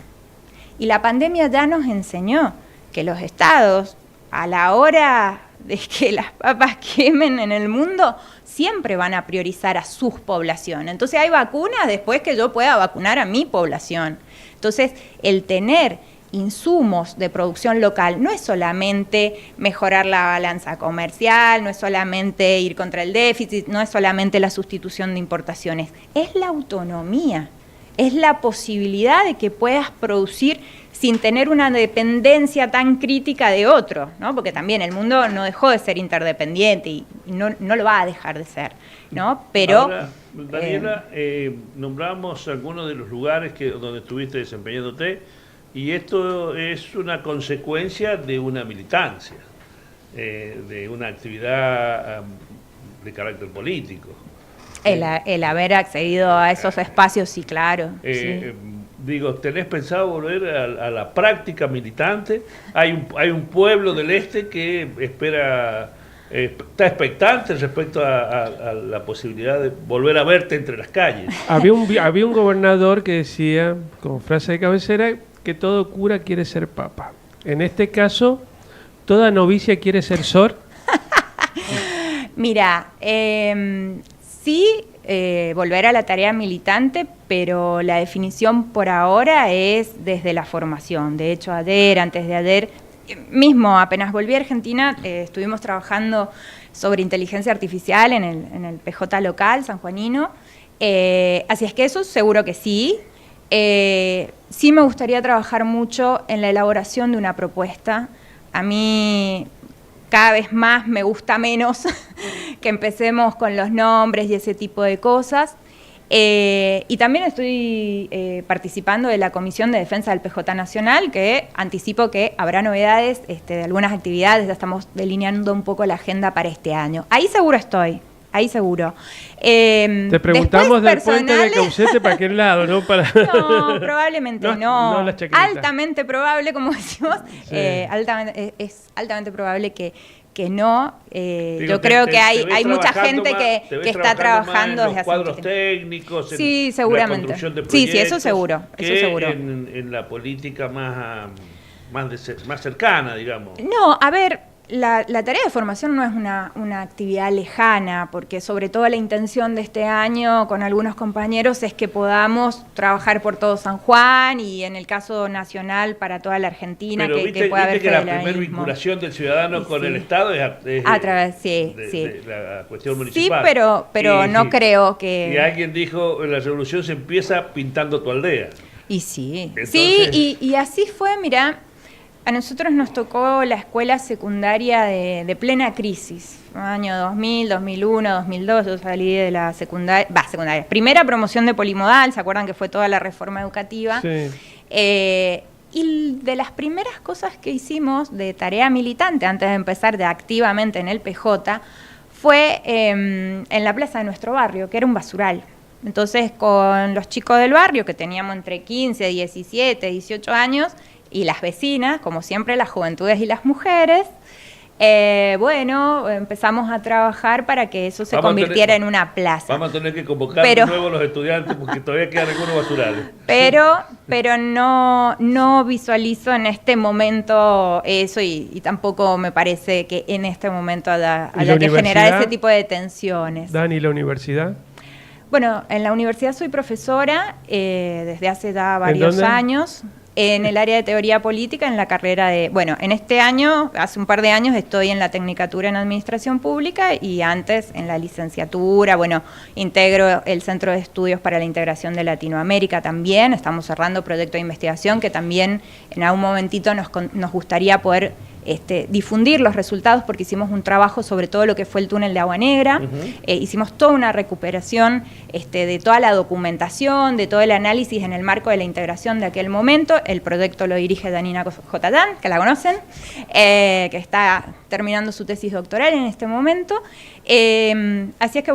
Y la pandemia ya nos enseñó que los estados, a la hora de que las papas quemen en el mundo, siempre van a priorizar a sus poblaciones. Entonces hay vacunas después que yo pueda vacunar a mi población. Entonces, el tener insumos de producción local no es solamente mejorar la balanza comercial, no es solamente ir contra el déficit, no es solamente la sustitución de importaciones, es la autonomía, es la posibilidad de que puedas producir sin tener una dependencia tan crítica de otro, ¿no? Porque también el mundo no dejó de ser interdependiente y no lo va a dejar de ser, ¿no? Pero
ahora, Daniela, nombramos algunos de los lugares donde estuviste desempeñándote, y esto es una consecuencia de una militancia, de una actividad de carácter político.
El haber accedido a esos espacios, sí, claro. Sí.
Digo, ¿tenés pensado volver a la práctica militante? Hay un pueblo del este que espera, está expectante respecto a la posibilidad de volver a verte entre las calles.
Había un gobernador que decía, como frase de cabecera, que todo cura quiere ser papa. En este caso, toda novicia quiere ser sor.
Mira, sí, volver a la tarea militante, pero la definición por ahora es desde la formación. De hecho, antes de ayer, mismo apenas volví a Argentina, estuvimos trabajando sobre inteligencia artificial en el PJ local, sanjuanino. Así es que eso seguro que sí. Sí me gustaría trabajar mucho en la elaboración de una propuesta. A mí cada vez más me gusta menos que empecemos con los nombres y ese tipo de cosas. Y también estoy participando de la Comisión de Defensa del PJ Nacional, que anticipo que habrá novedades de algunas actividades, ya estamos delineando un poco la agenda para este año. Ahí seguro estoy. Ahí seguro.
Te preguntamos del puente de Caucete para qué lado, ¿no?
No, probablemente no.
La chaqueta.
Altamente probable, como decimos, sí. Es altamente probable que no. Yo creo que hay mucha gente que está trabajando desde hace
cuadros técnicos,
sí, seguramente.
La construcción de proyectos,
sí, eso seguro.
En la política más cercana, digamos.
No, a ver. La tarea de formación no es una actividad lejana, porque sobre todo la intención de este año con algunos compañeros es que podamos trabajar por todo San Juan y en el caso nacional para toda la Argentina.
Pero
que pueda haber
que la primera vinculación del ciudadano con el Estado es
a través
de la cuestión municipal.
Sí, pero no creo que...
Y alguien dijo, la revolución se empieza pintando tu aldea.
Y sí,
entonces...
sí, y así fue, mirá. A nosotros nos tocó la escuela secundaria de plena crisis, año 2000, 2001, 2002, yo salí de la secundaria, primera promoción de polimodal, ¿se acuerdan que fue toda la reforma educativa? Sí. Y de las primeras cosas que hicimos de tarea militante, antes de empezar activamente en el PJ, fue en la plaza de nuestro barrio, que era un basural. Entonces, con los chicos del barrio, que teníamos entre 15, 17, 18 años, y las vecinas, como siempre, las juventudes y las mujeres, empezamos a trabajar para que eso se convirtiera en una plaza.
Vamos a tener que convocar de nuevo a los estudiantes porque todavía quedan algunos basurales.
Pero no visualizo en este momento eso y tampoco me parece que en este momento haya que generar ese tipo de tensiones.
Dani, ¿la universidad?
Bueno, en la universidad soy profesora desde hace ya varios años. En el área de teoría política, en la carrera en este año, hace un par de años, estoy en la Tecnicatura en Administración Pública y antes en la licenciatura, integro el Centro de Estudios para la Integración de Latinoamérica también, estamos cerrando proyecto de investigación que también en algún momentito nos gustaría poder difundir los resultados porque hicimos un trabajo sobre todo lo que fue el túnel de Agua Negra, hicimos toda una recuperación de toda la documentación, de todo el análisis en el marco de la integración de aquel momento. El proyecto lo dirige Danina Jotadán, que la conocen, que está terminando su tesis doctoral en este momento. Así es que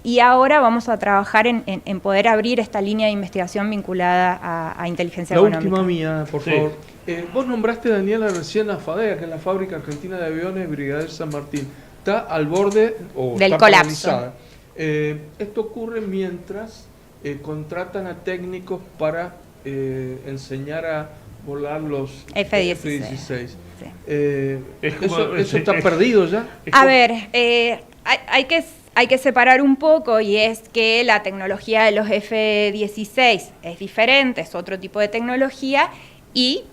y ahora vamos a trabajar en poder abrir esta línea de investigación vinculada a inteligencia económica.
La última mía, por favor. Vos nombraste, Daniela, recién la FADEA, que es la Fábrica Argentina de Aviones Brigadier San Martín. Está al borde
del colapso.
Esto ocurre mientras contratan a técnicos para enseñar a volar los F-16. Sí. ¿Eso está perdido ya?
A ver, hay que separar un poco y es que la tecnología de los F-16 es diferente, es otro tipo de tecnología y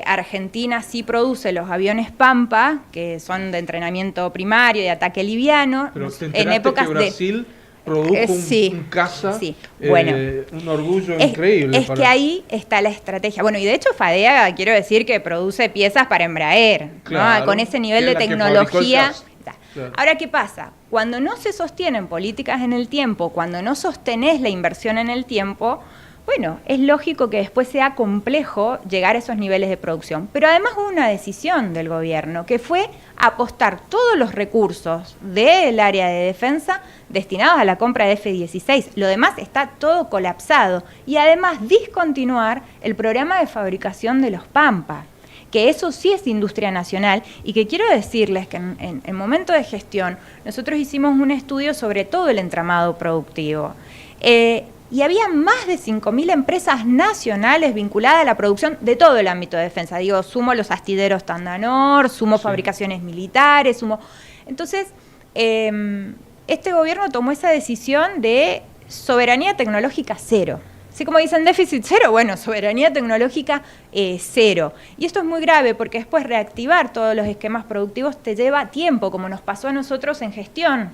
Argentina sí produce los aviones Pampa, que son de entrenamiento primario, de ataque liviano.
Pero en épocas que Brasil produjo un caza, un orgullo increíble.
Es que ahí está la estrategia. Y de hecho FADEA, quiero decir que produce piezas para Embraer, claro, ¿no? Con ese nivel de tecnología. Claro. Ahora, ¿qué pasa? Cuando no se sostienen políticas en el tiempo, cuando no sostenés la inversión en el tiempo, es lógico que después sea complejo llegar a esos niveles de producción. Pero además hubo una decisión del gobierno, que fue apostar todos los recursos del área de defensa destinados a la compra de F-16. Lo demás está todo colapsado. Y además discontinuar el programa de fabricación de los Pampa, que eso sí es industria nacional y que quiero decirles que en momento de gestión nosotros hicimos un estudio sobre todo el entramado productivo. Y había más de 5.000 empresas nacionales vinculadas a la producción de todo el ámbito de defensa. Sumo los astideros Tandanor, sumo fabricaciones militares, Entonces, este gobierno tomó esa decisión de soberanía tecnológica cero. Así como dicen déficit cero, bueno, soberanía tecnológica cero. Y esto es muy grave porque después reactivar todos los esquemas productivos te lleva tiempo, como nos pasó a nosotros en gestión,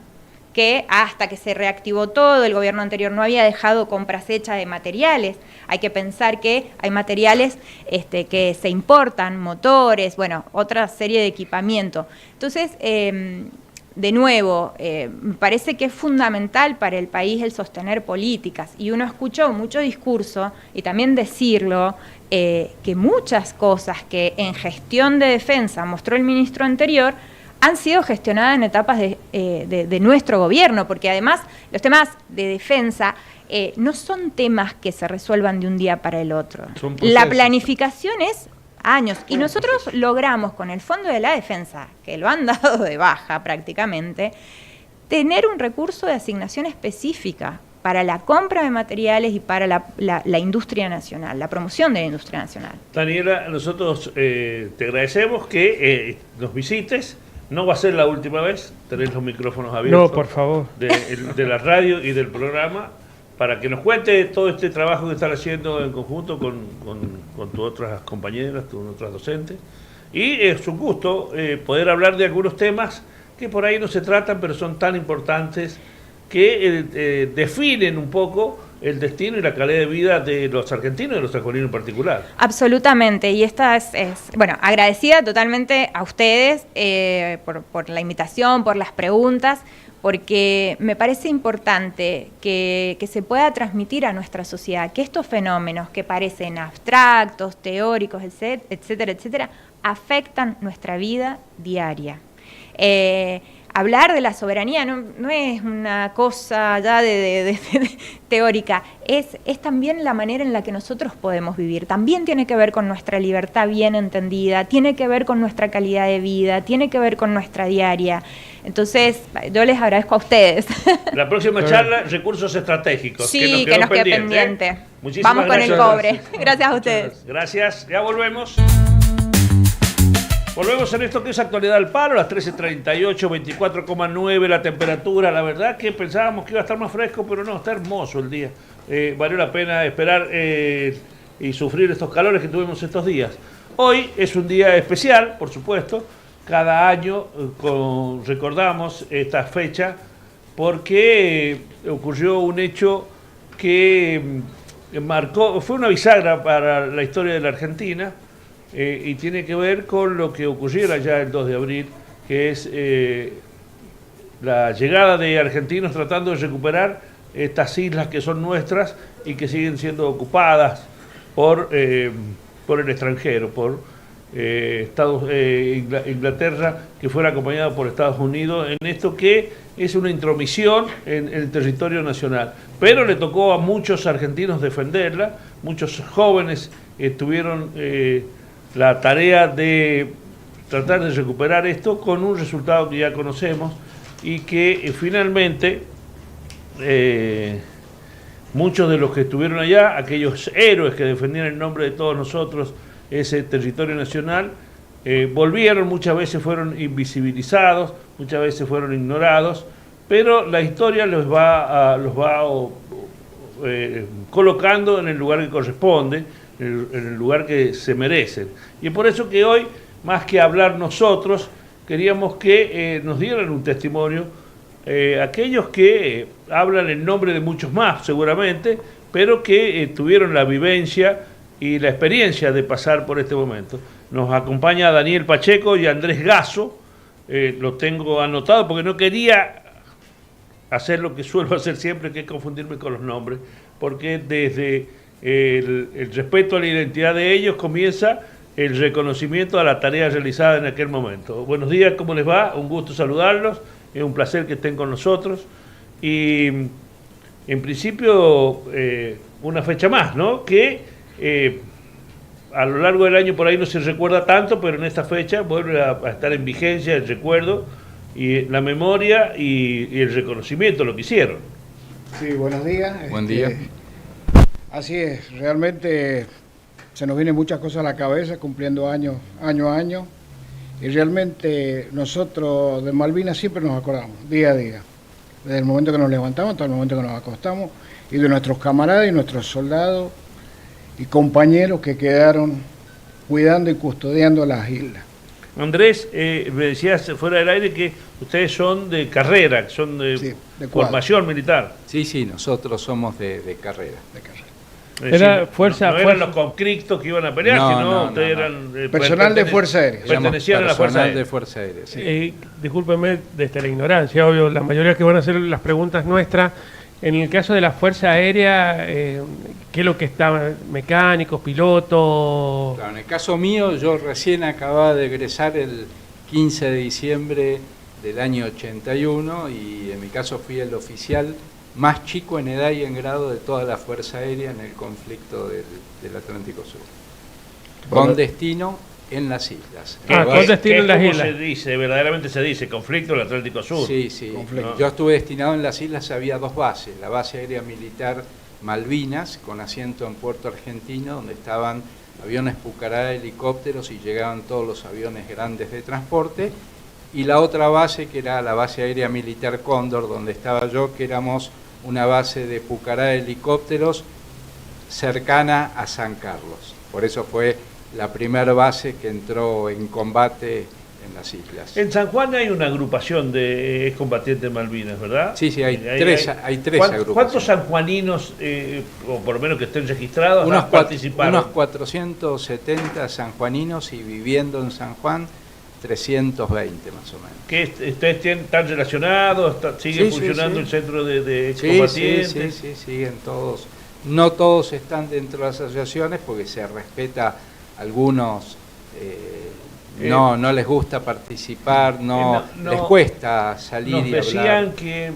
que hasta que se reactivó todo, el gobierno anterior no había dejado compras hechas de materiales. Hay que pensar que hay materiales que se importan, motores, bueno, otra serie de equipamiento. Entonces, de nuevo, me parece que es fundamental para el país el sostener políticas, y uno escuchó mucho discurso, y también decirlo, que muchas cosas que en gestión de defensa mostró el ministro anterior han sido gestionadas en etapas de nuestro gobierno, porque además los temas de defensa no son temas que se resuelvan de un día para el otro. La planificación es años, y nosotros logramos con el Fondo de la Defensa, que lo han dado de baja prácticamente, tener un recurso de asignación específica para la compra de materiales y para la industria nacional, la promoción de la industria nacional.
Daniela, nosotros te agradecemos que nos visites. No va a ser la última vez, tenés los micrófonos abiertos.
No, por favor.
De la radio y del programa, para que nos cuente todo este trabajo que están haciendo en conjunto con tus otras compañeras, tus otras docentes. Y es un gusto poder hablar de algunos temas que por ahí no se tratan, pero son tan importantes que definen un poco el destino y la calidad de vida de los argentinos y de los sanjuaninos en particular.
Absolutamente, y esta es bueno, agradecida totalmente a ustedes por la invitación, por las preguntas, porque me parece importante que se pueda transmitir a nuestra sociedad que estos fenómenos que parecen abstractos, teóricos, etcétera, etcétera, afectan nuestra vida diaria. Hablar de la soberanía no es una cosa ya de teórica, es también la manera en la que nosotros podemos vivir. También tiene que ver con nuestra libertad bien entendida, tiene que ver con nuestra calidad de vida, tiene que ver con nuestra diaria. Entonces, yo les agradezco a ustedes.
La próxima charla, recursos estratégicos.
Sí, que nos quede pendiente. Vamos con el cobre. Gracias a ustedes.
Gracias, ya volvemos. Volvemos en esto que es Actualidad al Palo, las 13:38, 24,9 la temperatura. La verdad que pensábamos que iba a estar más fresco, pero no, está hermoso el día. Valió la pena esperar y sufrir estos calores que tuvimos estos días. Hoy es un día especial, por supuesto. Cada año recordamos esta fecha porque ocurrió un hecho que fue una bisagra para la historia de la Argentina. Y tiene que ver con lo que ocurriera ya el 2 de abril, que es la llegada de argentinos tratando de recuperar estas islas que son nuestras y que siguen siendo ocupadas por el extranjero, por Inglaterra, que fuera acompañada por Estados Unidos en esto que es una intromisión en el territorio nacional. Pero le tocó a muchos argentinos defenderla, muchos jóvenes tuvieron la tarea de tratar de recuperar esto con un resultado que ya conocemos y que finalmente muchos de los que estuvieron allá, aquellos héroes que defendían en nombre de todos nosotros ese territorio nacional, volvieron, muchas veces fueron invisibilizados, muchas veces fueron ignorados, pero la historia los va colocando en el lugar que corresponde, en el lugar que se merecen. Y es por eso que hoy, más que hablar nosotros, queríamos que nos dieran un testimonio aquellos que hablan en nombre de muchos más, seguramente, pero que tuvieron la vivencia y la experiencia de pasar por este momento. Nos acompaña Daniel Pacheco y Andrés Gasso, lo tengo anotado porque no quería hacer lo que suelo hacer siempre, que es confundirme con los nombres, porque desde el respeto a la identidad de ellos comienza el reconocimiento a la tarea realizada en aquel momento. Buenos días, ¿cómo les va? Un gusto saludarlos, es un placer que estén con nosotros y en principio una fecha más, ¿no? Que a lo largo del año por ahí no se recuerda tanto, pero en esta fecha vuelve a estar en vigencia el recuerdo y la memoria y el reconocimiento, lo que hicieron.
Sí, buenos días.
Buen día.
Así es, realmente se nos vienen muchas cosas a la cabeza, cumpliendo año a año, Y realmente nosotros de Malvinas siempre nos acordamos, día a día. Desde el momento que nos levantamos hasta el momento que nos acostamos, y de nuestros camaradas y nuestros soldados y compañeros que quedaron cuidando y custodiando las islas.
Andrés, me decías fuera del aire que ustedes son de carrera, son de,
Sí, de
formación militar.
Sí, nosotros somos de carrera.
De carrera.
Es
Era
decir,
fuerza-
no eran
fuerza-
los conscriptos que iban a pelear,
No,
sino
no,
ustedes
no.
eran...
Personal de Fuerza Aérea.
Pertenecían a la Fuerza
Personal
Aérea.
de Fuerza Aérea, sí.
Discúlpenme desde la ignorancia, obvio, la mayoría que van a hacer las preguntas nuestras. En el caso de la Fuerza Aérea, ¿qué es lo que estaba? ¿Mecánicos, pilotos?
Claro, en el caso mío, yo recién acababa de egresar el 15 de diciembre del año 81 y en mi caso fui el oficial más chico en edad y en grado de toda la Fuerza Aérea en el conflicto del Atlántico Sur. Con destino en las islas.
Con destino en las
¿Cómo
islas.
se dice? Verdaderamente se dice, conflicto del Atlántico Sur.
Sí.
Conflicto.
Yo estuve destinado en las islas, había dos bases, la base aérea militar Malvinas, con asiento en Puerto Argentino, donde estaban aviones Pucará, helicópteros y llegaban todos los aviones grandes de transporte, y la otra base que era la base aérea militar Cóndor, donde estaba yo, que éramos una base de Pucará, helicópteros cercana a San Carlos. Por eso fue la primera base que entró en combate en las islas.
En San Juan hay una agrupación de excombatientes Malvinas, ¿verdad?
Sí, hay tres agrupaciones.
¿Cuántos sanjuaninos, o por lo menos que estén registrados, participaron?
Unos 470 sanjuaninos y viviendo en San Juan 320 más o menos.
¿Que ustedes están relacionados? ¿Siguen
Sí,
funcionando
sí.
el centro de excombatientes?
Sí, siguen todos. No todos están dentro de las asociaciones porque se respeta algunos, no les gusta participar, les cuesta salir
Nos
y hablar.
decían que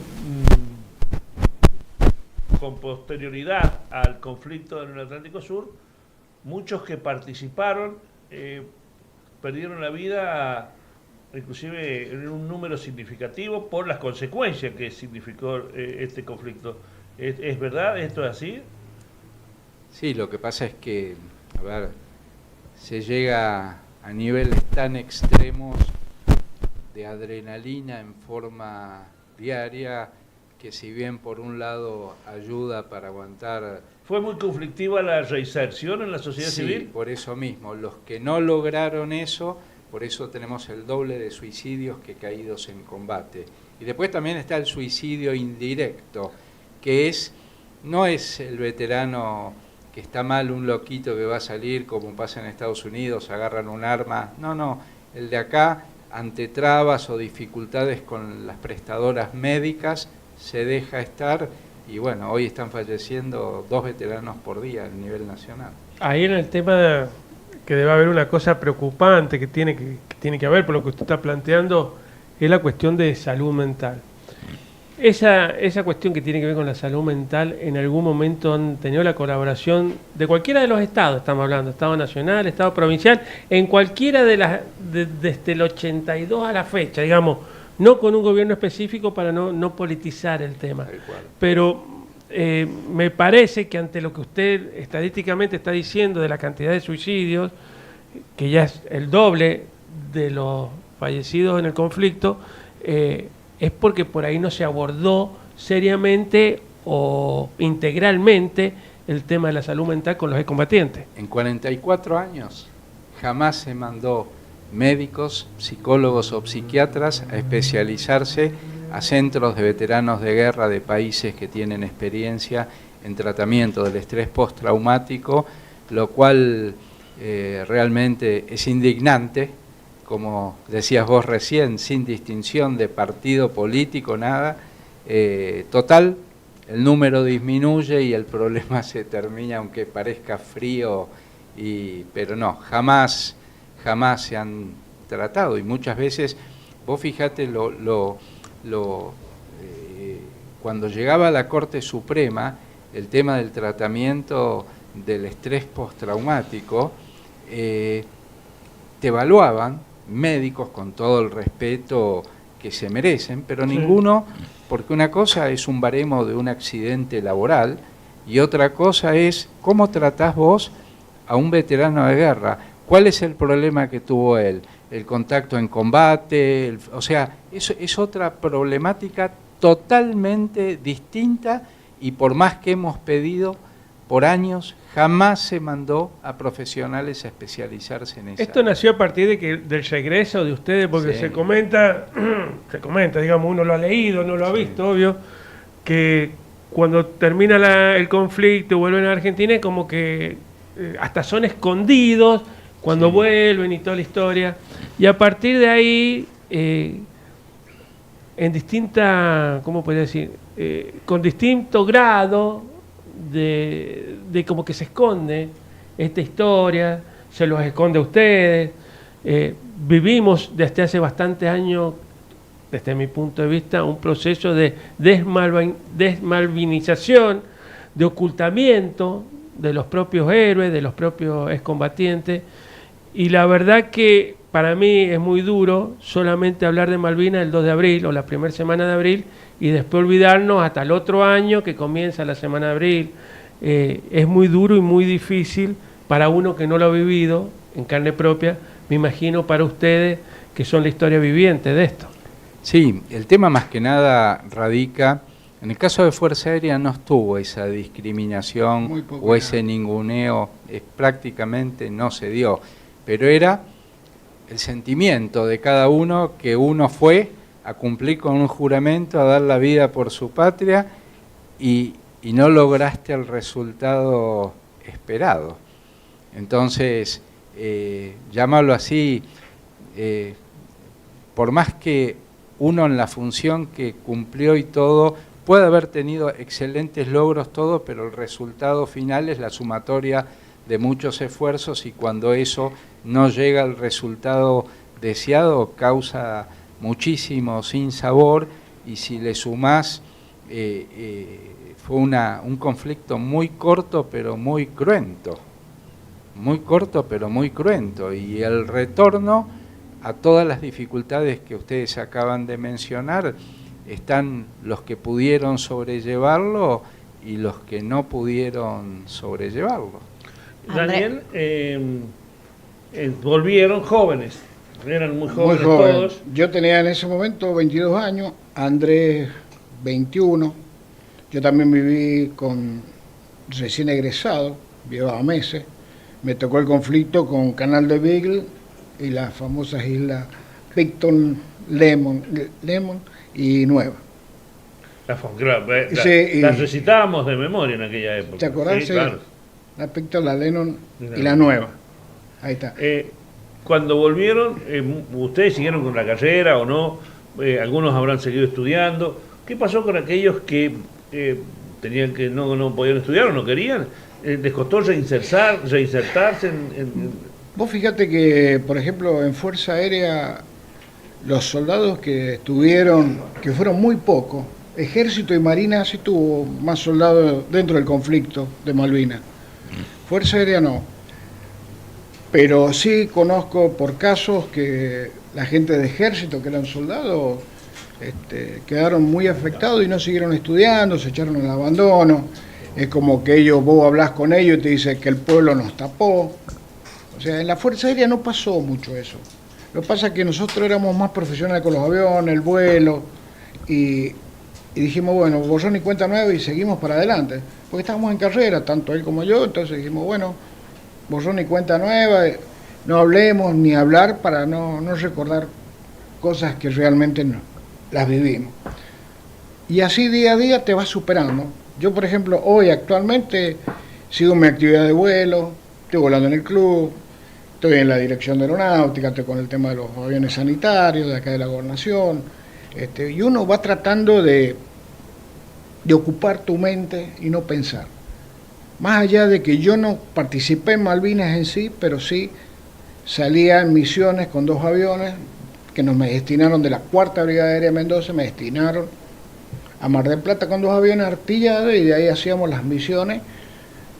con posterioridad al conflicto en el Atlántico Sur, muchos que participaron perdieron la vida, inclusive en un número significativo, por las consecuencias que significó este conflicto. ¿Es verdad? ¿Esto es así?
Sí, lo que pasa es que, a ver, se llega a niveles tan extremos de adrenalina en forma diaria que si bien por un lado ayuda para aguantar...
¿Fue muy conflictiva la reinserción en la sociedad
Sí,
civil?
por eso mismo. Los que no lograron eso, por eso tenemos el doble de suicidios que caídos en combate. Y después también está el suicidio indirecto, que no es el veterano que está mal, un loquito que va a salir, como pasa en Estados Unidos, agarran un arma. No, el de acá, ante trabas o dificultades con las prestadoras médicas, se deja estar. Y bueno, hoy están falleciendo 2 veteranos por día a nivel nacional.
Ahí en el tema que debe haber una cosa preocupante que tiene que haber, por lo que usted está planteando, es la cuestión de salud mental. Esa cuestión que tiene que ver con la salud mental, en algún momento han tenido la colaboración de cualquiera de los estados, estamos hablando, Estado Nacional, Estado Provincial, en cualquiera desde el 82 a la fecha, digamos, no con un gobierno específico para no politizar el tema. Pero me parece que ante lo que usted estadísticamente está diciendo de la cantidad de suicidios, que ya es el doble de los fallecidos en el conflicto, es porque por ahí no se abordó seriamente o integralmente el tema de la salud mental con los excombatientes.
En 44 años jamás se mandó médicos, psicólogos o psiquiatras a especializarse a centros de veteranos de guerra de países que tienen experiencia en tratamiento del estrés postraumático, lo cual realmente es indignante, como decías vos recién, sin distinción de partido político, nada. Total, el número disminuye y el problema se termina, aunque parezca frío, pero no, jamás se han tratado. Y muchas veces, vos fíjate, cuando llegaba a la Corte Suprema, el tema del tratamiento del estrés postraumático, te evaluaban médicos con todo el respeto que se merecen, pero ninguno, porque una cosa es un baremo de un accidente laboral y otra cosa es cómo tratás vos a un veterano de guerra. ¿Cuál es el problema que tuvo él? El contacto en combate, o sea, eso es otra problemática totalmente distinta, y por más que hemos pedido por años, jamás se mandó a profesionales a especializarse en eso.
Esto nació a partir del regreso de ustedes, porque
Sí.
se comenta, digamos, uno lo ha leído, no lo ha visto, obvio, que cuando termina el conflicto y vuelven a Argentina, como que hasta son escondidos cuando vuelven y toda la historia. Y a partir de ahí, en distinta, ¿cómo podría decir? Con distinto grado de como que se esconde esta historia, se los esconde a ustedes. Vivimos desde hace bastantes años, desde mi punto de vista, un proceso de desmalvinización, de ocultamiento de los propios héroes, de los propios excombatientes, y la verdad que para mí es muy duro solamente hablar de Malvinas el 2 de abril o la primera semana de abril y después olvidarnos hasta el otro año que comienza la semana de abril. Es muy duro y muy difícil para uno que no lo ha vivido en carne propia, me imagino para ustedes que son la historia viviente de esto.
Sí, el tema más que nada radica, en el caso de Fuerza Aérea no estuvo esa discriminación o ese ninguneo, prácticamente no se dio, pero era el sentimiento de cada uno que uno fue a cumplir con un juramento, a dar la vida por su patria y no lograste el resultado esperado. Entonces, llámalo así, por más que uno en la función que cumplió y todo, puede haber tenido excelentes logros todo, pero el resultado final es la sumatoria de muchos esfuerzos, y cuando eso no llega al resultado deseado causa muchísimo sinsabor, y si le sumás, fue un conflicto muy corto pero muy cruento, muy corto pero muy cruento, y el retorno a todas las dificultades que ustedes acaban de mencionar, están los que pudieron sobrellevarlo y los que no pudieron sobrellevarlo.
Daniel, volvieron jóvenes, eran muy jóvenes todos.
Yo tenía en ese momento 22 años, Andrés 21, yo también viví con recién egresado, llevaba meses, me tocó el conflicto con Canal de Beagle y las famosas islas Picton, Lemon y Nueva.
Las recitábamos de memoria en aquella época.
¿Te acordás?
Sí, claro.
La Picton, la Lennon y la Nueva. Ahí está.
Cuando volvieron, ¿ustedes siguieron con la carrera o no? Algunos habrán seguido estudiando. ¿Qué pasó con aquellos que tenían que no podían estudiar o no querían? ¿Les costó reinsertarse
Vos fíjate que, por ejemplo, en Fuerza Aérea, los soldados que estuvieron, que fueron muy pocos, Ejército y Marina sí tuvo más soldados dentro del conflicto de Malvinas. Fuerza Aérea no. Pero sí conozco por casos que la gente de Ejército, que eran soldados, quedaron muy afectados y no siguieron estudiando, se echaron al abandono. Es como que vos hablás con ellos y te dicen que el pueblo nos tapó. O sea, en la Fuerza Aérea no pasó mucho eso. Lo que pasa es que nosotros éramos más profesionales con los aviones, el vuelo, y dijimos, bueno, borrón y cuenta nueva y seguimos para adelante. Porque estábamos en carrera, tanto él como yo, entonces dijimos, bueno, borrón y cuenta nueva, no hablemos ni hablar para no recordar cosas que realmente no las vivimos. Y así día a día te vas superando. Yo, por ejemplo, hoy actualmente sigo mi actividad de vuelo, estoy volando en el club, estoy en la dirección de aeronáutica, estoy con el tema de los aviones sanitarios de acá de la gobernación, y uno va tratando de ocupar tu mente y no pensar. Más allá de que yo no participé en Malvinas en sí, pero sí salía en misiones con 2 aviones que me destinaron de la 4ª Brigada Aérea de Mendoza, me destinaron a Mar del Plata con 2 aviones artillados, y de ahí hacíamos las misiones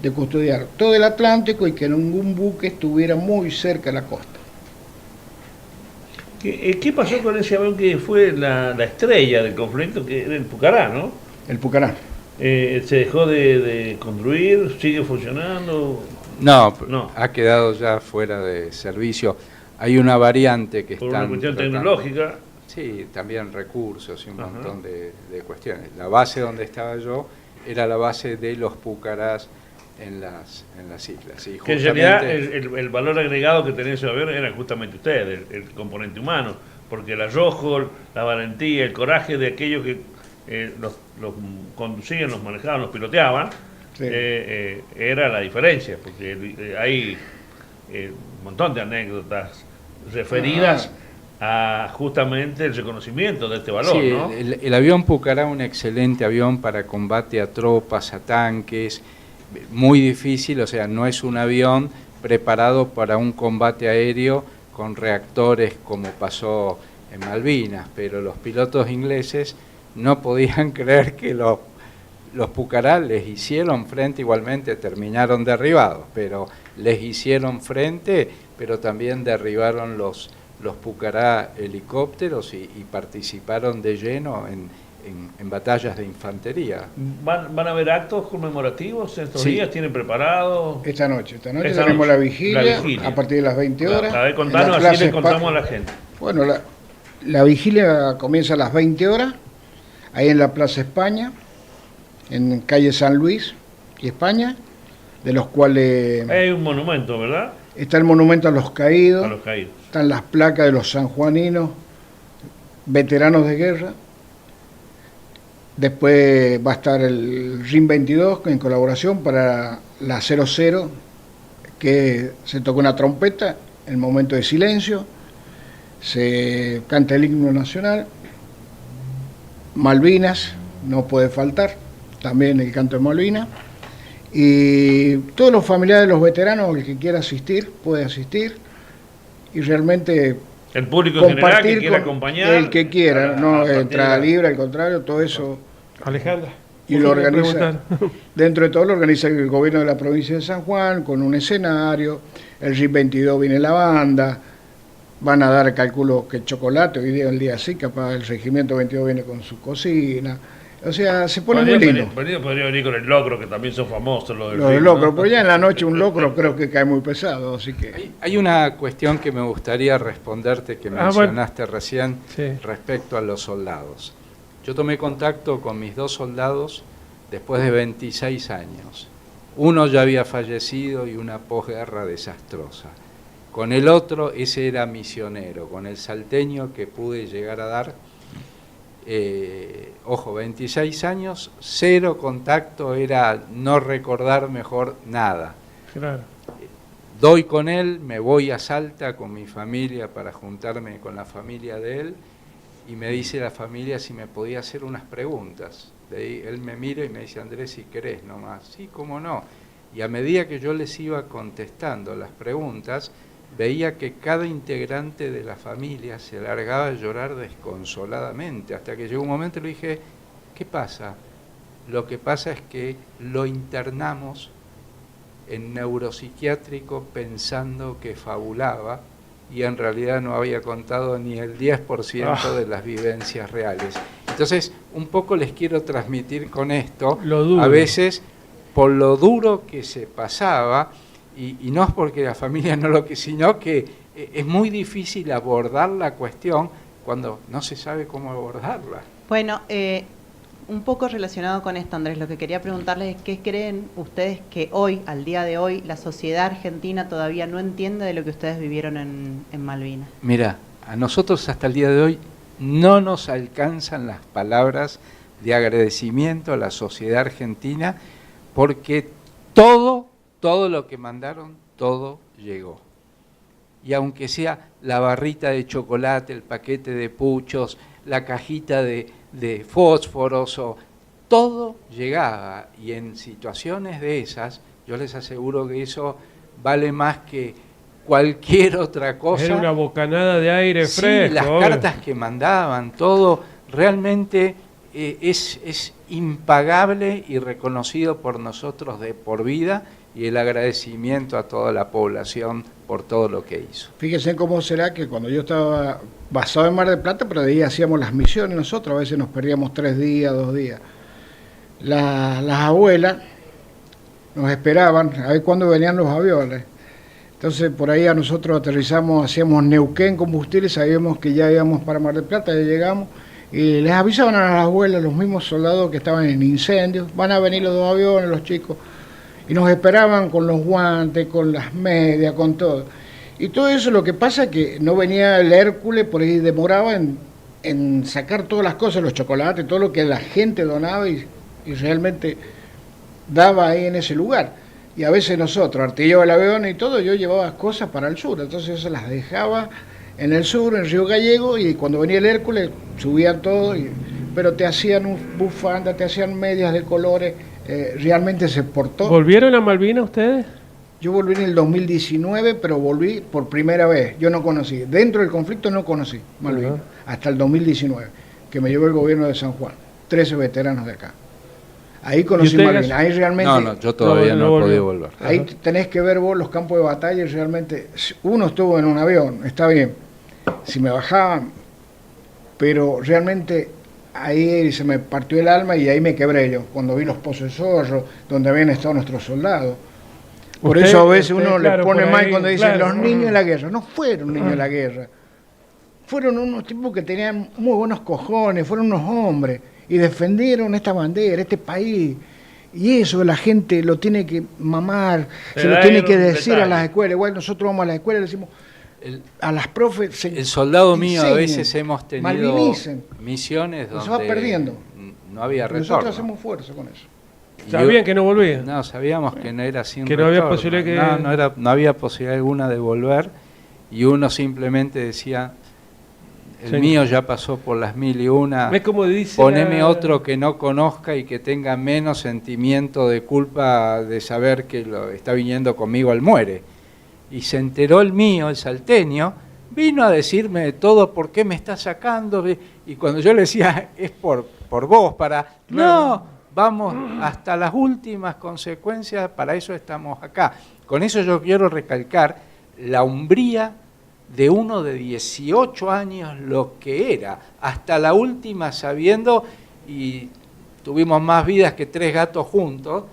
de custodiar todo el Atlántico y que ningún buque estuviera muy cerca de la costa.
¿Qué pasó con ese avión que fue la estrella del conflicto, que era el Pucará, ¿no?
El Pucará.
¿Se dejó de construir? ¿Sigue funcionando?
No,
No.
ha quedado ya fuera de servicio. Hay una variante que
Por
están
una cuestión
tratando.
tecnológica.
Sí, también recursos y un
Ajá.
montón de cuestiones. La base donde estaba yo era la base de los púcaras en las islas. Y
Que en realidad
justamente-
el valor agregado que tenía ese avión era justamente usted, el componente humano, porque el arrojo, la valentía, el coraje de aquellos que los conducían, los manejaban, los piloteaban,
Sí.
era la diferencia, porque hay un montón de anécdotas referidas a justamente el reconocimiento de este valor,
Sí,
¿no?
el avión Pucará, un excelente avión para combate a tropas, a tanques, muy difícil, o sea, no es un avión preparado para un combate aéreo con reactores como pasó en Malvinas, pero los pilotos ingleses no podían creer que los Pucará les hicieron frente, igualmente terminaron derribados, pero les hicieron frente, pero también derribaron los Pucará helicópteros y participaron de lleno en batallas de infantería.
¿Van a haber actos conmemorativos estos
Sí.
días? ¿Tienen preparados?
Esta noche
Esta
tenemos
noche,
la vigilia,
la vigilia.
a partir de las 20 horas.
A ver,
en
contanos,
la
así
Plaza
le contamos a
Espa-
la gente.
Bueno, la vigilia comienza a las 20 horas, ahí en la Plaza España, en calle San Luis y España, de los cuales
Hay un monumento, ¿verdad?
está el monumento a los caídos,
A los caídos.
están las placas de los sanjuaninos, veteranos de guerra. Después va a estar el RIM 22 en colaboración para la 00, que se toca una trompeta en momento de silencio, se canta el himno nacional, Malvinas, no puede faltar, también el canto de Malvinas, y todos los familiares de los veteranos, el que quiera asistir, puede asistir, y realmente
El público en general que
compartir
quiera
con
acompañar.
el que quiera,
a
no
partir de
entrada
la-
libre, al contrario, todo eso.
Alejandra.
Y lo
¿vos querés
organiza,
preguntar?
dentro de todo lo organiza el gobierno de la provincia de San Juan, con un escenario, el RIP 22 viene la banda, van a dar, calculo que chocolate, hoy día el día así, capaz el regimiento 22 viene con su cocina, o sea, se pone muy lindo.
Podría venir con el locro, que también son famosos los del
Lo del
ritmo,
locro,
¿no?
pero ya en la noche un locro creo que cae muy pesado, así que...
Hay una cuestión que me gustaría responderte que
bueno.
mencionaste recién
Sí.
respecto a los soldados. Yo tomé contacto con mis 2 soldados después de 26 años. Uno ya había fallecido y una posguerra desastrosa. Con el otro, ese era misionero, con el salteño que pude llegar a dar. 26 años, 0 contacto, era no recordar mejor nada.
Claro.
Doy con él, me voy a Salta con mi familia para juntarme con la familia de él y me dice la familia si me podía hacer unas preguntas. De ahí él me mira y me dice, Andrés, si querés nomás. Sí, cómo no. Y a medida que yo les iba contestando las preguntas, veía que cada integrante de la familia se largaba a llorar desconsoladamente, hasta que llegó un momento y le dije, ¿qué pasa? Lo que pasa es que lo internamos en neuropsiquiátrico pensando que fabulaba y en realidad no había contado ni el 10% de las vivencias reales. Entonces, un poco les quiero transmitir con esto,
Lo duro.
a veces por lo duro que se pasaba, y no es porque la familia no lo que, sino que es muy difícil abordar la cuestión cuando no se sabe cómo abordarla.
Bueno, un poco relacionado con esto, Andrés, lo que quería preguntarles es qué creen ustedes que hoy, al día de hoy, la sociedad argentina todavía no entiende de lo que ustedes vivieron en Malvinas.
Mira, a nosotros hasta el día de hoy no nos alcanzan las palabras de agradecimiento a la sociedad argentina porque todo lo que mandaron, todo llegó. Y aunque sea la barrita de chocolate, el paquete de puchos, la cajita de fósforos, todo llegaba. Y en situaciones de esas, yo les aseguro que eso vale más que cualquier otra cosa.
Era una bocanada de aire
Sí,
fresco.
las
obvio.
cartas que mandaban, todo realmente es impagable y reconocido por nosotros de por vida, y el agradecimiento a toda la población por todo lo que hizo.
Fíjense cómo será que cuando yo estaba basado en Mar del Plata, pero de ahí hacíamos las misiones nosotros, a veces nos perdíamos 3 días, 2 días. Las abuelas nos esperaban a ver cuándo venían los aviones. Entonces por ahí a nosotros aterrizamos, hacíamos Neuquén combustible, sabíamos que ya íbamos para Mar del Plata, ya llegamos, y les avisaban a las abuelas, los mismos soldados que estaban en incendios, van a venir los 2 aviones, los chicos, y nos esperaban con los guantes, con las medias, con todo. Y todo eso, lo que pasa es que no venía el Hércules, por ahí demoraba en sacar todas las cosas, los chocolates, todo lo que la gente donaba y realmente daba ahí en ese lugar. Y a veces nosotros, artillado el avión y todo, yo llevaba cosas para el sur, entonces eso las dejaba en el sur, en Río Gallego, y cuando venía el Hércules subían todo, pero te hacían un bufanda, te hacían medias de colores, realmente se portó.
¿Volvieron a Malvinas ustedes?
Yo volví en el 2019, pero volví por primera vez, yo no conocí, dentro del conflicto no conocí Malvinas, hasta el 2019, que me llevó el gobierno de San Juan, 13 veteranos de acá. Ahí conocí Malvinas, ahí realmente...
No, yo todavía no he podido volver.
Ahí tenés que ver vos los campos de batalla y realmente... Uno estuvo en un avión, está bien, si me bajaban, pero realmente ahí se me partió el alma y ahí me quebré yo, cuando vi los pozos de Zorro, donde habían estado nuestros soldados. Por eso a veces uno le pone mal cuando dicen los niños de la guerra. No fueron niños de la guerra, fueron unos tipos que tenían muy buenos cojones, fueron unos hombres, y defendieron esta bandera, este país, y eso la gente lo tiene que mamar, se lo tiene que decir a las escuelas. Igual nosotros vamos a las escuelas y le decimos a las profes,
el soldado mío a veces hemos tenido
malvinicen,
misiones donde
se va perdiendo,
no había retorno.
Nosotros hacemos fuerza con eso.
¿Sabían que no volvía?
No, sabíamos que no era sin
que no
retorno.
había posibilidad que...
No había posibilidad alguna de volver, y uno simplemente decía: el mío ya pasó por las 1001,
es como dice
poneme otro que no conozca y que tenga menos sentimiento de culpa de saber que lo está viniendo conmigo al muere. Y se enteró el mío, el salteño, vino a decirme de todo, ¿por qué me está sacando? Y cuando yo le decía, es por vos, para... No, vamos hasta las últimas consecuencias, para eso estamos acá. Con eso yo quiero recalcar la hombría de uno de 18 años, lo que era, hasta la última sabiendo, y tuvimos más vidas que 3 gatos juntos,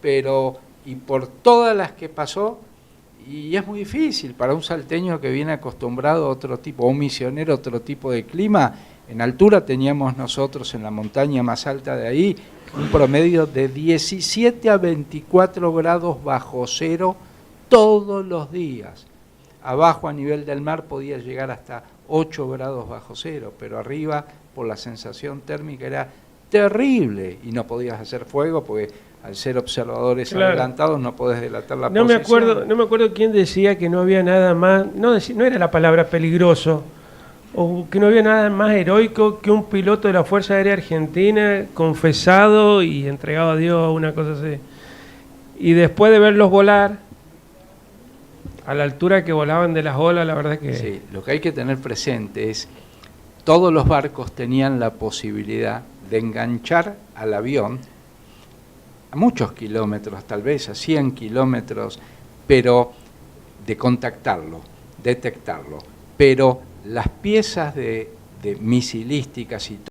pero, y por todas las que pasó, y es muy difícil para un salteño que viene acostumbrado a otro tipo, un misionero a otro tipo de clima. En altura teníamos nosotros en la montaña más alta de ahí, un promedio de 17 a 24 grados bajo cero todos los días. Abajo a nivel del mar podía llegar hasta 8 grados bajo cero, pero arriba por la sensación térmica era terrible y no podías hacer fuego porque al ser observadores adelantados no podés delatar la posición.
No me acuerdo quién decía que no había nada más, no era la palabra peligroso, o que no había nada más heroico que un piloto de la Fuerza Aérea Argentina confesado y entregado a Dios, una cosa así. Y después de verlos volar, a la altura que volaban de las olas, la verdad que...
Sí, lo que hay que tener presente es, todos los barcos tenían la posibilidad de enganchar al avión a muchos kilómetros, tal vez a 100 kilómetros, pero de contactarlo, detectarlo. Pero las piezas de misilísticas y